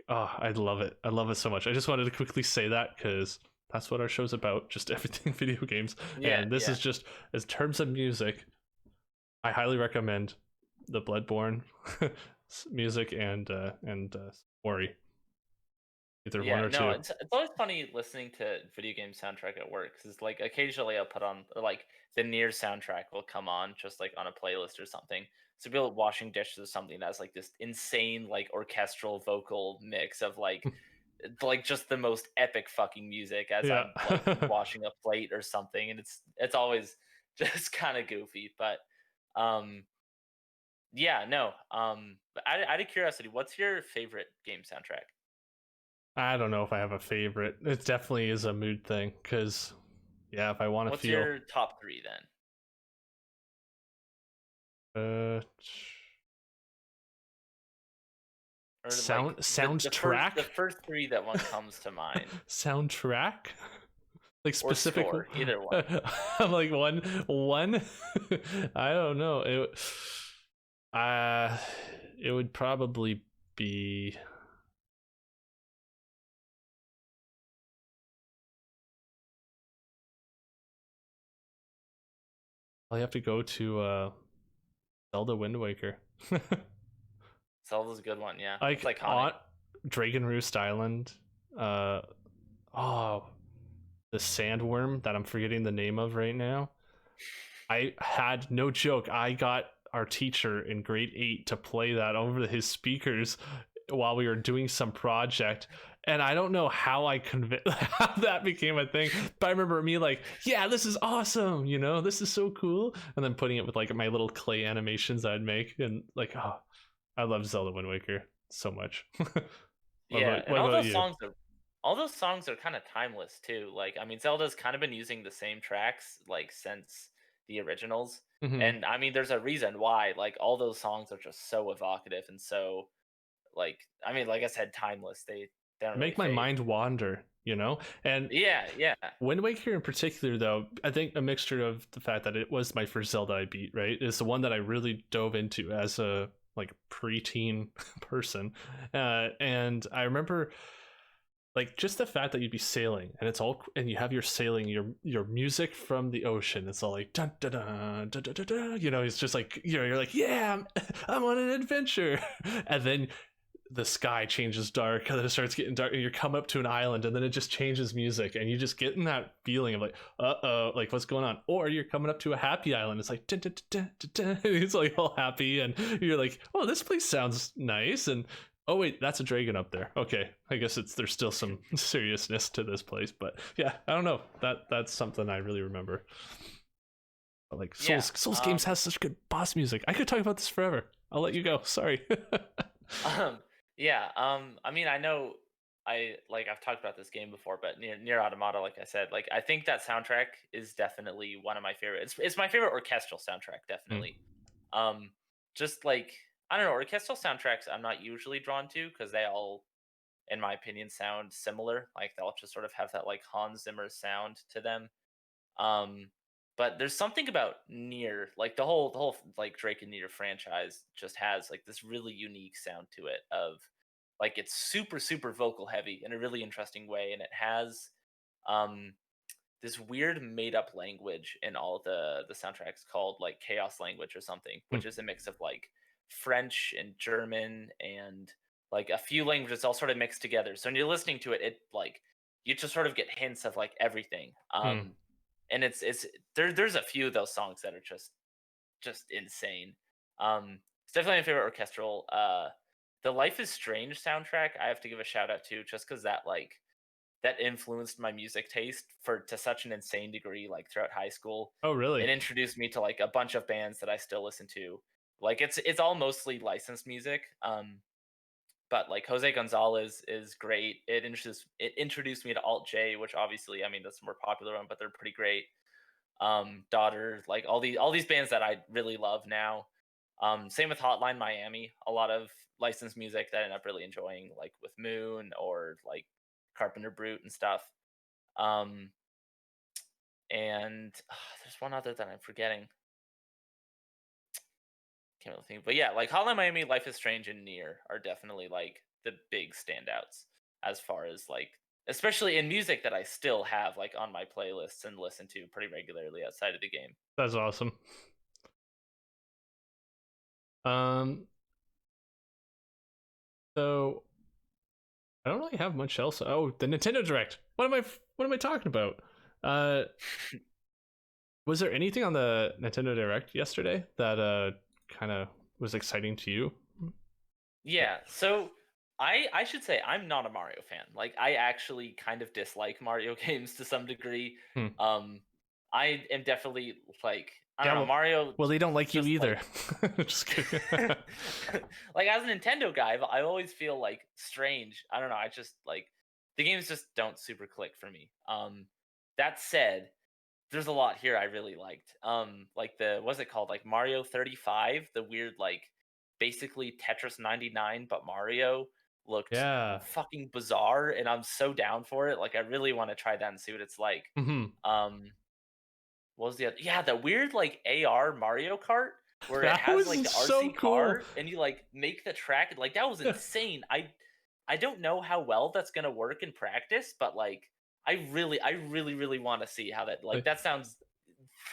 oh, I love it. I love it so much. I just wanted to quickly say that because that's what our show's about, just everything video games. Yeah, And this yeah, is just, in terms of music, I highly recommend the Bloodborne music and Ori, either one yeah. or No, two. it's always funny listening to video game soundtrack at work because like occasionally I'll put on like the near soundtrack will come on just like on a playlist or something. So be like washing dishes or something that's like this insane like orchestral vocal mix of like just the most epic fucking music as Yeah. I'm like washing a plate or something, and it's always just kind of goofy. But um, yeah, no. But out of curiosity, what's your favorite game soundtrack? I don't know if I have a favorite. It definitely is a mood thing because, yeah, if I want to What's feel your top three then? uh Or like the soundtrack first three that one comes to mind, soundtrack like or specific. score, either one. I'm like one. I don't know. Uh it would probably be, I have to go to Zelda Wind Waker. Zelda's a good one. Yeah, it's Like iconic. on Dragon Roost Island. Uh oh, the sandworm that I'm forgetting the name of right now. I had no joke. I got our teacher in grade 8 to play that over his speakers while we were doing some project, and I don't know how I convinced how that became a thing, but I remember me like, yeah, this is awesome, you know, this is so cool, and then putting it with like my little clay animations I'd make, and like, oh, I love Zelda Wind Waker so much. Yeah, and What about you? all those songs are kind of timeless too. Like, I mean, Zelda's kind of been using the same tracks like since the originals. Hmm. And I mean, there's a reason why. Like, all those songs are just so evocative and so like, I mean, like I said, timeless. They don't really Make my fade. mind wander, you know, and Yeah, yeah. Wind Waker in particular, though, I think a mixture of the fact that it was my first Zelda I beat, right, is the one that I really dove into as a like preteen person, and I remember like just the fact that you'd be sailing and it's all and you have your sailing your music from the ocean. It's all like dun dun dun dun dun dun, dun. You know, it's just like you're like yeah, I'm on an adventure, and then the sky changes dark and then it starts getting dark and you come up to an island and then it just changes music and you just get in that feeling of like uh-oh, like what's going on, or you're coming up to a happy island, it's like dun, dun, dun, dun, dun. It's like all happy and you're like, oh, this place sounds nice, and oh wait, that's a dragon up there. Okay, I guess there's still some seriousness to this place, but yeah, I don't know, that's something I really remember. But like Yeah. Souls games has such good boss music. I could talk about this forever. I'll let you go, sorry. Um, yeah. I mean, I know I've talked about this game before, but near Automata, like I said, like I think that soundtrack is definitely one of my favorites. It's my favorite orchestral soundtrack, Mm. definitely. Um, just like I don't know, orchestral soundtracks I'm not usually drawn to because they all, in my opinion, sound similar. Like they'll just sort of have that like Hans Zimmer sound to them. Um, but there's something about Nier, like the whole like Drake and Nier franchise just has like this really unique sound to it of like it's super vocal heavy in a really interesting way, and it has um this weird made up language in all the soundtracks called like chaos language or something, Mm. which is a mix of like French and German and like a few languages all sort of mixed together. So when you're listening to it, it like you just sort of get hints of like everything. Mm. And it's there's a few of those songs that are just insane. It's definitely my favorite orchestral. The Life is Strange soundtrack I have to give a shout out to just because that like that influenced my music taste for to such an insane degree like throughout high school. Oh It really? introduced me to like a bunch of bands that I still listen to. Like it's all mostly licensed music. But like Jose Gonzalez is great. It introduced me to Alt J, which obviously I mean that's a more popular one, but they're pretty great. Daughter, like all these bands that I really love now. Same with Hotline Miami. A lot of licensed music that I end up really enjoying, like with Moon or like Carpenter Brute and stuff. Um, and there's one other that I'm forgetting. Can't really think, but yeah, like Hotline Miami, Life is Strange, and Near are definitely like the big standouts as far as like, especially in music that I still have like on my playlists and listen to pretty regularly outside of the game. That's awesome. Um, so I don't really have much else. Oh, the Nintendo Direct. What am I talking about? Uh, was there anything on the Nintendo Direct yesterday that kind of was exciting to you? Yeah, so I should say I'm not a Mario fan. Like I actually kind of dislike Mario games to some degree. Hmm. Um I am definitely like I Yeah, don't know, Mario well, they don't like you just like either. Just kidding. like as a Nintendo guy, I always feel like strange. I don't know, I just like the games just don't super click for me. That said, there's a lot here I really liked. Like the what's it called? Like Mario 35, the weird like basically Tetris 99 but Mario looked Yeah. fucking bizarre and I'm so down for it. Like I really want to try that and see what it's like. Hmm. Um what was the other? Yeah, the weird like AR Mario Kart where it That has like was the so RC cool. car and you like make the track like that was insane. I don't know how well that's going to work in practice, but like I really want to see how that like that sounds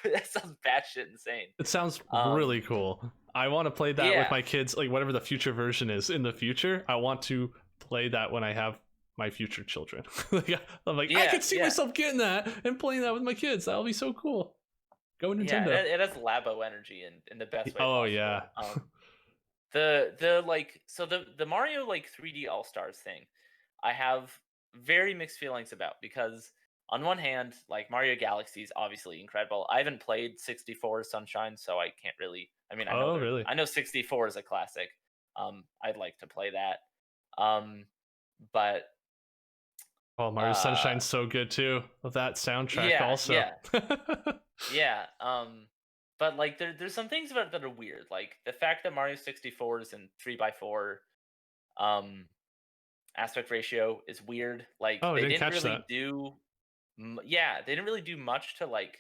that sounds batshit insane. It sounds Um really cool. I want to play that with yeah. my kids, like whatever the future version is in the future. I want to play that when I have my future children. Like, I'm like, I Yeah, could see yeah. myself getting that and playing that with my kids. That'll be so cool. Go Yeah, Nintendo. it has Labo energy in the best way Oh yeah. possible. the Mario like 3D All Stars thing, I have very mixed feelings about because on one hand, like Mario Galaxy is obviously incredible. I haven't played 64 Sunshine, so I can't really. I mean, Oh, really? I know 64 is a classic. I'd like to play that. Um, but Oh, Mario uh, Sunshine's so good too. Love that soundtrack yeah, also. yeah, yeah. But like there's some things about it that are weird. Like the fact that Mario 64 is in 3x4 um aspect ratio is weird. Like Oh, I they didn't didn't catch really that. do yeah, they didn't really do much to like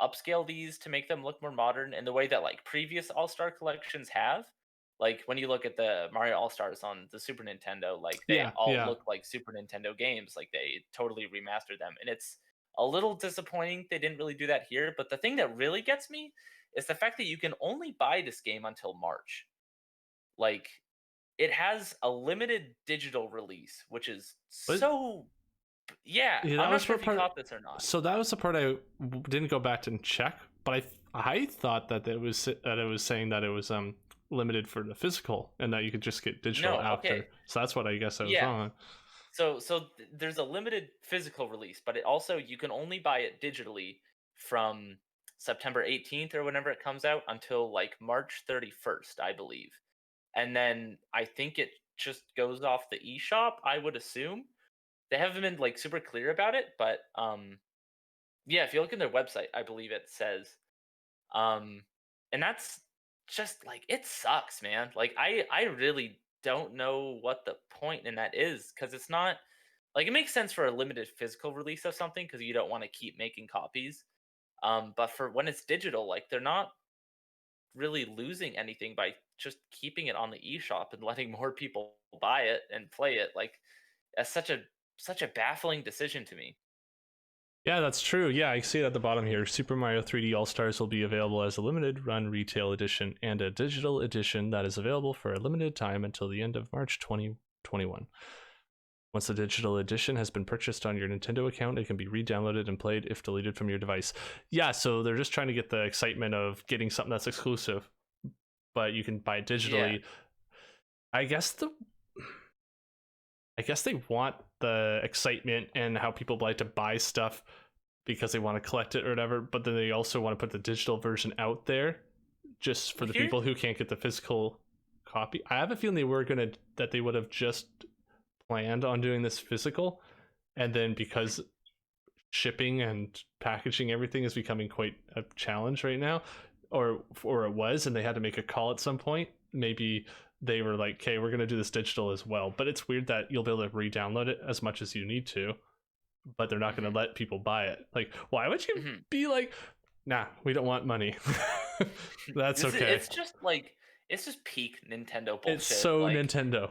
upscale these to make them look more modern in the way that like previous All-Star collections have. Like when you look at the Mario All-Stars on the Super Nintendo, like they Yeah, all yeah. look like Super Nintendo games, like they totally remastered them. And it's a little disappointing they didn't really do that here, but the thing that really gets me is the fact that you can only buy this game until March. Like it has a limited digital release, which is But so yeah, yeah, I'm that not was sure for if you part. caught this or not. So that was the part didn't go back and check, but I thought that it was saying that it was limited for the physical and that you could just get digital No, okay. after. So that's what I guess I was Yeah. wrong on. There's a limited physical release, but it also you can only buy it digitally from September 18th or whenever it comes out until like March 31st, I believe. And then I think it just goes off the eShop, I would assume. They haven't been like super clear about it, but yeah, if you look in their website, I believe it says um and that's just like it sucks, man. Like I really don't know what the point in that is cuz it's not like it makes sense for a limited physical release of something because you don't want to keep making copies. But for when it's digital, like they're not really losing anything by just keeping it on the eShop and letting more people buy it and play it. Like that's such a baffling decision to me. Yeah, that's true. Yeah, I see it at the bottom here. Super Mario 3D All Stars will be available as a limited run retail edition and a digital edition that is available for a limited time until the end of March 2021. Once the digital edition has been purchased on your Nintendo account, it can be re-downloaded and played if deleted from your device. Yeah, so they're just trying to get the excitement of getting something that's exclusive, but you can buy it Yeah. digitally. I guess they want the excitement and how people like to buy stuff because they want to collect it or whatever, but then they also want to put the digital version out there just for Well, the here's people who can't get the physical copy. I have a feeling they would have just planned on doing this physical, and then because shipping and packaging everything is becoming quite a challenge right now, or it was, and they had to make a call at some point. Maybe they were like, "Okay, we're gonna do this digital as well." But it's weird that you'll be able to re-download it as much as you need to, but they're not gonna mhm, let people buy it. Like, why would you mhm. be like, "Nah, we don't want money." That's okay. It's just like it's just peak Nintendo It's bullshit. so Like Nintendo.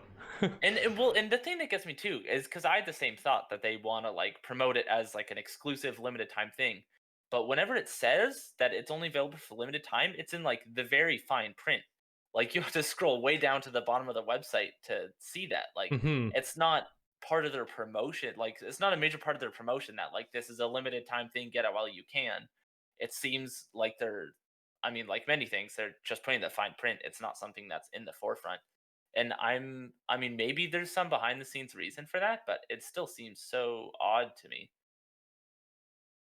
and the thing that gets me too is because I had the same thought that they want to like promote it as like an exclusive limited time thing, but whenever it says that it's only available for limited time, it's in like the very fine print. Like you have to scroll way down to the bottom of the website to see that. Like Hmm. it's not part of their promotion. Like it's not a major part of their promotion that like this is a limited time thing. Get it while you can. It seems like they're, I mean, like many things, they're just putting the fine print. It's not something that's in the forefront. And I mean, maybe there's some behind the scenes reason for that, but it still seems so odd to me.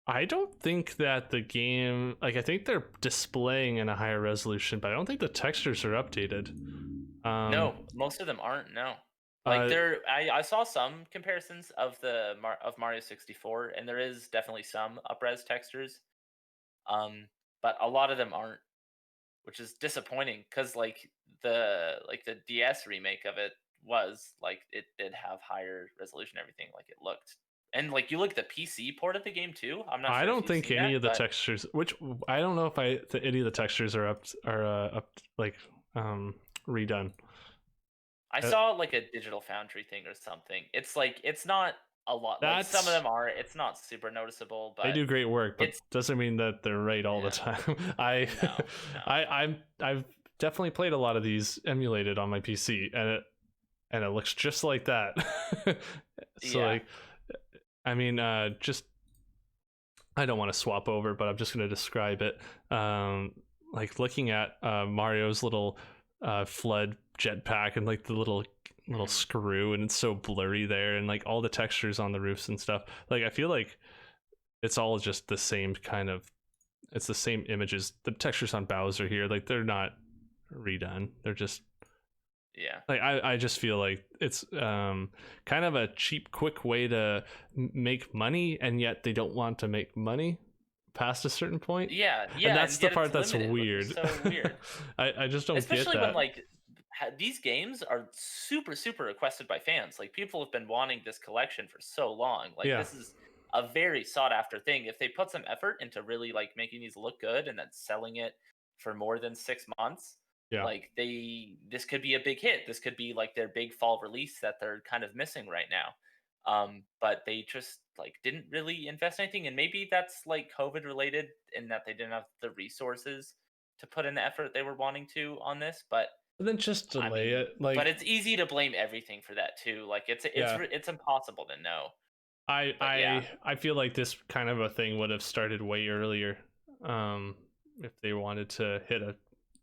I don't think that the game, like, I think they're displaying in a higher resolution, but I don't think the textures are updated. No, most of them aren't. No, like Uh, I saw some comparisons of of Mario 64, and there is definitely some upres textures. Um, but a lot of them aren't, which is disappointing because like the DS remake of it was like it did have higher resolution, and everything like it looked. And like you look at the PC port of the game too. I'm not I sure if don't you've think seen any that, of the but textures, which I don't know if any of the textures are up like redone. I Uh, saw like a Digital Foundry thing or something. It's like it's not a lot. Like some of that's them are. It's not super noticeable, They but do great work, but it's doesn't mean that they're right all the yeah. time. I No, no. I've definitely played a lot of these emulated on my PC, and it looks just like that. So Yeah. like, I mean, just I don't want to swap over, but I'm just going to describe it. Like looking at Mario's little flood jetpack and like the little screw, and it's so blurry there, and like all the textures on the roofs and stuff. Like I feel like it's all just the same kind of, it's the same images. The textures on Bowser here, like they're not redone. They're just Yeah. like I just feel like it's kind of a cheap, quick way to make money, and yet they don't want to make money past a certain point. Yeah, And yeah, that's and the yet part it's that's limited, which is weird. so weird. I just don't get Especially when that. like these games are super super requested by fans. Like people have been wanting this collection for so long. Like Yeah, this is a very sought after thing. If they put some effort into really like making these look good and then selling it for more than 6 months, yeah. like this could be a big hit. This could be like their big fall release that they're kind of missing right now. But they just like didn't really invest anything, and maybe that's like COVID related in that they didn't have the resources to put in the effort they were wanting to on this. But But then just I delay mean, it. but Like, it's easy to blame everything for that too. Like yeah, it's impossible to know. I But yeah, I I feel like this kind of a thing would have started way earlier. Um, if they wanted to hit a yeah,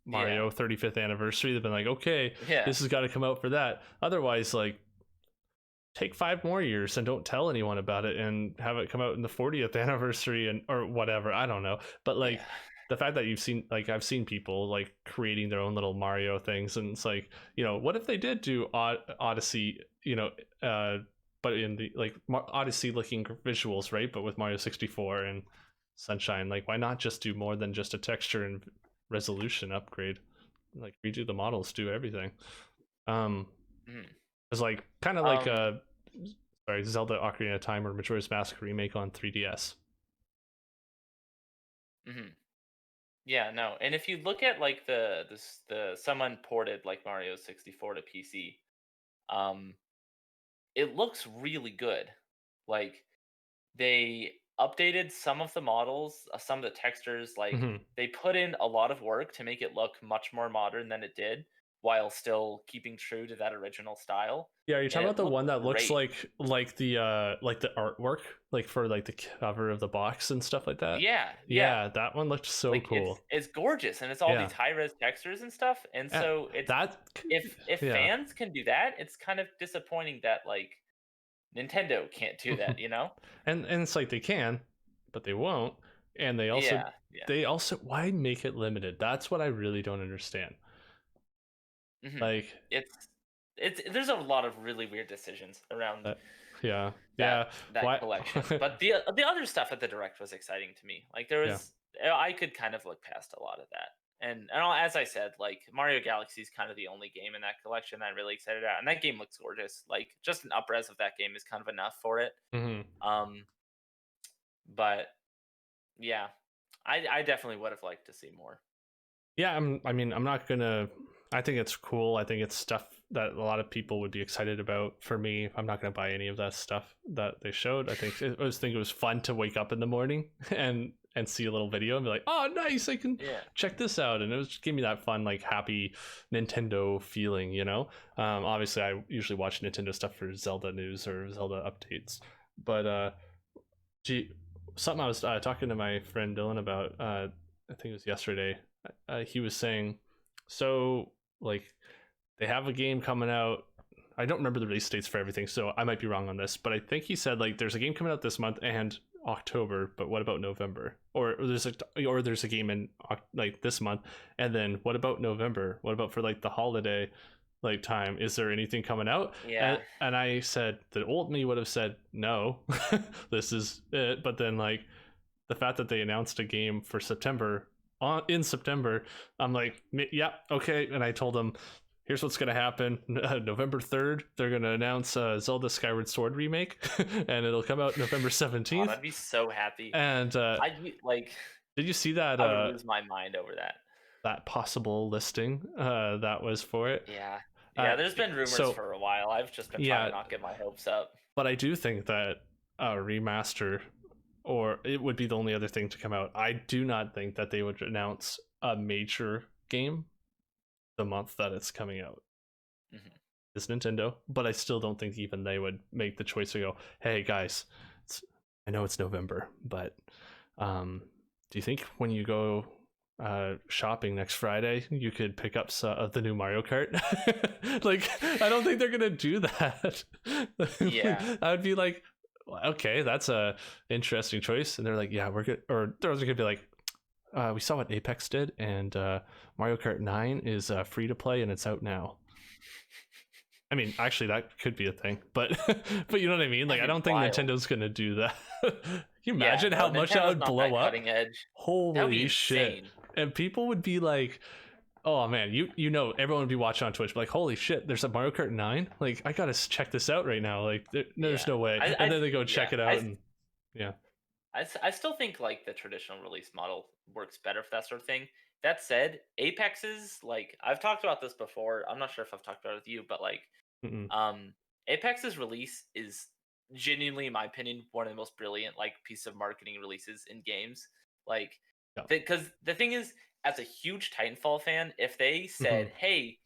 Mario 35th anniversary, they've been like, okay, yeah, this has got to come out for that. Otherwise, like, take 5 more years and don't tell anyone about it, and have it come out in the 40th anniversary, and or whatever. I don't know, but like yeah, the fact that you've seen, like, I've seen people like creating their own little Mario things, and it's like, what if they did do Odyssey, uh but in the like Odyssey looking visuals, right, but with Mario 64 and Sunshine. Like, why not just do more than just a texture and resolution upgrade? Like, redo the models, do everything. um mhm. it's like kind of like um, sorry, Zelda Ocarina of Time or Majora's Mask remake on 3DS. mhm. Yeah, no. And if you look at like the someone ported like Mario 64 to PC, um, it looks really good. Like they updated some of the models, some of the textures, like Hmm. they put in a lot of work to make it look much more modern than it did while still keeping true to that original style. Yeah, are you And talking about it the looked one that looks great. like the artwork, like for like the cover of the box and stuff like that? Yeah, yeah. Yeah, that one looked so Like cool. it's gorgeous and it's all Yeah. these high res textures and stuff. And Uh, so it's that if yeah. fans can do that, it's kind of disappointing that like Nintendo can't do that, you know? And it's like they can, but they won't. And they also Yeah, yeah. why make it limited? That's what I really don't understand. Mhm. Like, It's there's a lot of really weird decisions around uh, yeah, that yeah. that Why? collection. But the other stuff at the direct was exciting to me. Like there Yeah. was I could kind of look past a lot of that. As I said, like Mario Galaxy is kind of the only game in that collection that I'm really excited about, and that game looks gorgeous. Like just an upres of that game is kind of enough for it. Hmm. Um, but yeah, I definitely would have liked to see more. Yeah, I mean, I'm not gonna. I think it's cool. I think it's stuff that a lot of people would be excited about. For me, I'm not gonna buy any of that stuff that they showed. I think it was fun to wake up in the morning and see a little video and be like, oh, nice, I can Yeah. check this out, and it was just give me that fun, like, happy Nintendo feeling. Obviously, I usually watch Nintendo stuff for Zelda news or Zelda updates, but gee, something I was talking to my friend Dylan about. I think it was yesterday. He was saying, so, like, they have a game coming out. I don't remember the release dates for everything, so I might be wrong on this, but I think he said, like, there's a game coming out this month and October, but what about November? Or there's a game in like this month, and then what about November? What about for like the holiday like time? Is there anything coming out? and, Yeah. and I said the old me would have said no. This is it. But then, like, the fact that they announced a game for September, in September, I'm like, yeah, okay. And I told them, here's what's going to happen. November 3rd, they're going to announce Zelda Skyward Sword remake, and it'll come out November God, 17th. I'd be so happy. And I'd be like, did you see that I would lose my mind over that. that possible listing that was for it? Yeah. Uh, Yeah, there's been rumors so for a while. I've just been trying yeah, to not get my hopes up. but I do think that a remaster, or it would be the only other thing to come out. I do not think that they would announce a major game the month that it's coming out. Mhm. It's Nintendo, but I still don't think even they would make the choice to go, hey guys, I know it's November, but do you think when you go shopping next Friday, you could pick up some of the new Mario Kart. Like, I don't think they're gonna do that. Yeah. I would be like, okay, that's a interesting choice, and they're like, yeah, we're good. Or they're also gonna be like, we saw what Apex did, and Mario Kart 9 is free to play, and it's out now. I mean, actually, that could be a thing, but but you know what I mean. Like, That'd I be don't think wild. Nintendo's gonna do that. Can you Yeah, imagine no, how much that Nintendo's would not blow that up? cutting edge. That would be Holy shit! insane. And people would be like, "Oh man, you know, everyone would be watching on Twitch, but like, holy shit, there's a Mario Kart 9. Like, I gotta check this out right now. Like, there's Yeah. no way." And then they go Yeah. check it out, and yeah, I still think like the traditional release model works better for that sort of thing. That said, Apex's like I've talked about this before. I'm not sure if I've talked about it with you, but like mm-mm. um Apex's release is genuinely, in my opinion, one of the most brilliant like piece of marketing releases in games. Like Yeah, because the thing is, as a huge Titanfall fan, if they mm-hmm. said, "Hey,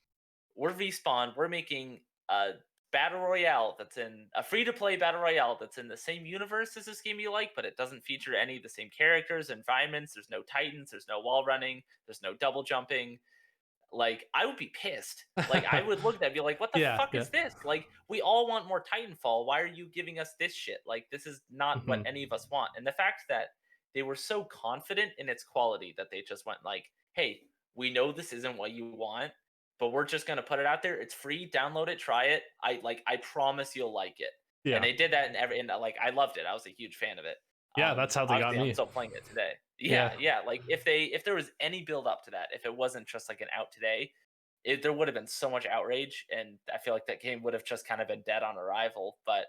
we're Respawn. We're making a battle royale that's in a free to play battle royale that's in the same universe as this game you like, but it doesn't feature any of the same characters, environments. There's no Titans. There's no wall running. There's no double jumping." Like, I would be pissed. Like, I would look at that and be like, "What the Yeah, fuck yeah, is this? Like, we all want more Titanfall. Why are you giving us this shit? Like, this is not what mm-hmm. any of us want." And the fact that they were so confident in its quality that they just went like, "Hey, we know this isn't what you want, but we're just gonna put it out there. It's free. Download it. Try it. I promise you'll like it." And Yeah, they did that, and like I loved it. I was a huge fan of it. yeah. That's how they got Obviously, I'm me. still playing it today. Yeah, Yeah, yeah. Like if there was any build up to that, if it wasn't just like an out today, there would have been so much outrage, and I feel like that game would have just kind of been dead on arrival. But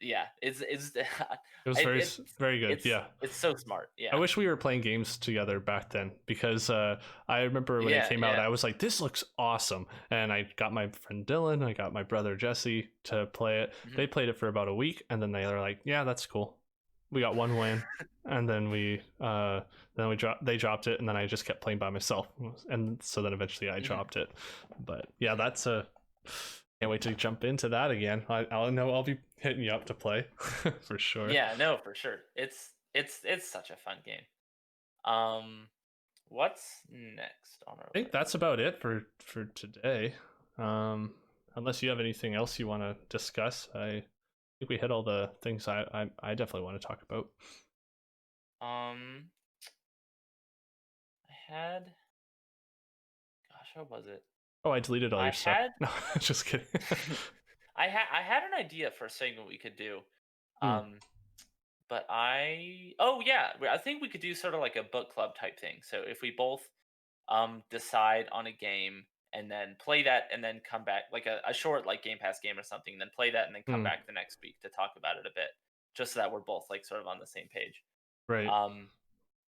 yeah, it's it was very, it's very good. Yeah, it's so smart. I Yeah, wish we were playing games together back then because I remember when it yeah, came out, yeah. I was like, "This looks awesome!" And I got my friend Dylan, I got my brother Jesse to play it. Mhm. They played it for about a week, and then they were like, "Yeah, that's cool." We got one win, and then we dropped. They dropped it, and then I just kept playing by myself, and so then eventually I Mhm. dropped it. But yeah, that's a. Can't wait to jump into that again. I'll know I'll be hitting you up to play for sure. Yeah, no, for sure. It's such a fun game. Um, what's next on our I think list? that's about it for today. Um, unless you have anything else you want to discuss, I think we hit all the things I definitely want to talk about. Um, I had, gosh, what was it? Oh, I deleted all I your stuff. had No, just kidding. I had an idea for a segment we could do. Hmm. Um, but oh yeah, I think we could do sort of like a book club type thing. So if we both decide on a game and then play that and then come back like a short like Game Pass game or something, then play that and then come Hmm. back the next week to talk about it a bit, just so that we're both like sort of on the same page. Right. Um,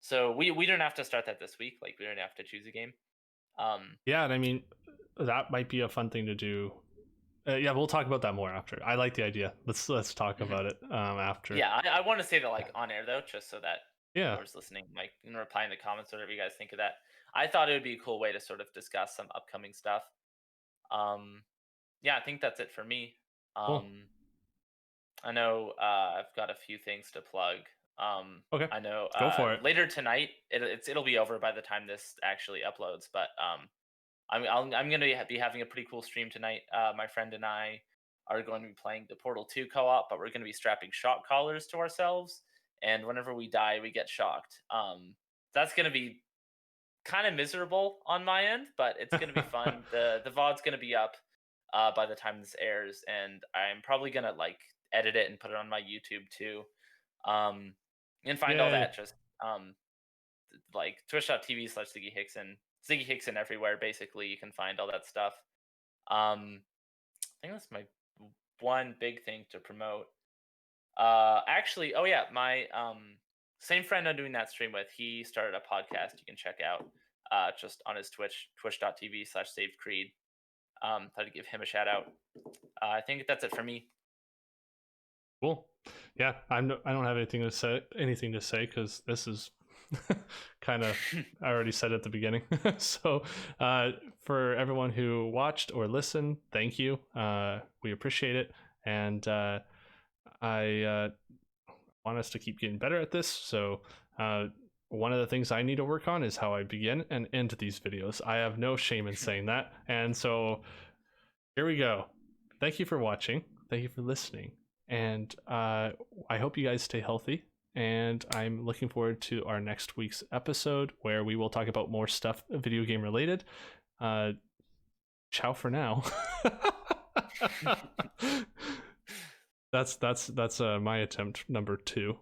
so we don't have to start that this week. Like we don't have to choose a game. Um, Yeah, and I mean that might be a fun thing to do. Yeah, we'll talk about that more after. I like the idea. Let's talk mhm. about it after. Yeah, I want to say that like on air though, just so that Yeah. whoever's listening, like, can reply in the comments, whatever you guys think of that. I thought it would be a cool way to sort of discuss some upcoming stuff. Um, yeah, I think that's it for me. Cool. I know I've got a few things to plug. Okay. I know Go for it. later tonight it'll be over by the time this actually uploads, but I'm going to be having a pretty cool stream tonight. My friend and I are going to be playing the Portal 2 co-op, but we're going to be strapping shock collars to ourselves, and whenever we die, we get shocked. That's going to be kind of miserable on my end, but it's going to be fun. The VOD's going to be up by the time this airs, and I'm probably going to like edit it and put it on my YouTube too. Um, and find all Yay. that just like twitch.tv/ Ziggy Hickson. Ziggy Hickson everywhere, basically. You can find all that stuff. I think that's my one big thing to promote. Actually, oh yeah, my same friend I'm doing that stream with, he started a podcast you can check out just on his Twitch, twitch.tv/ Creed. Thought I'd give him a shout out. I think that's it for me. Cool. Yeah, I don't have anything to say because this is kind of I already said at the beginning. So for everyone who watched or listened, thank you. We appreciate it, and I want us to keep getting better at this. So one of the things I need to work on is how I begin and end these videos. I have no shame in saying that. And so here we go. Thank you for watching. Thank you for listening. And I hope you guys stay healthy. And I'm looking forward to our next week's episode where we will talk about more stuff video game related. Ciao for now. That's my attempt number 2.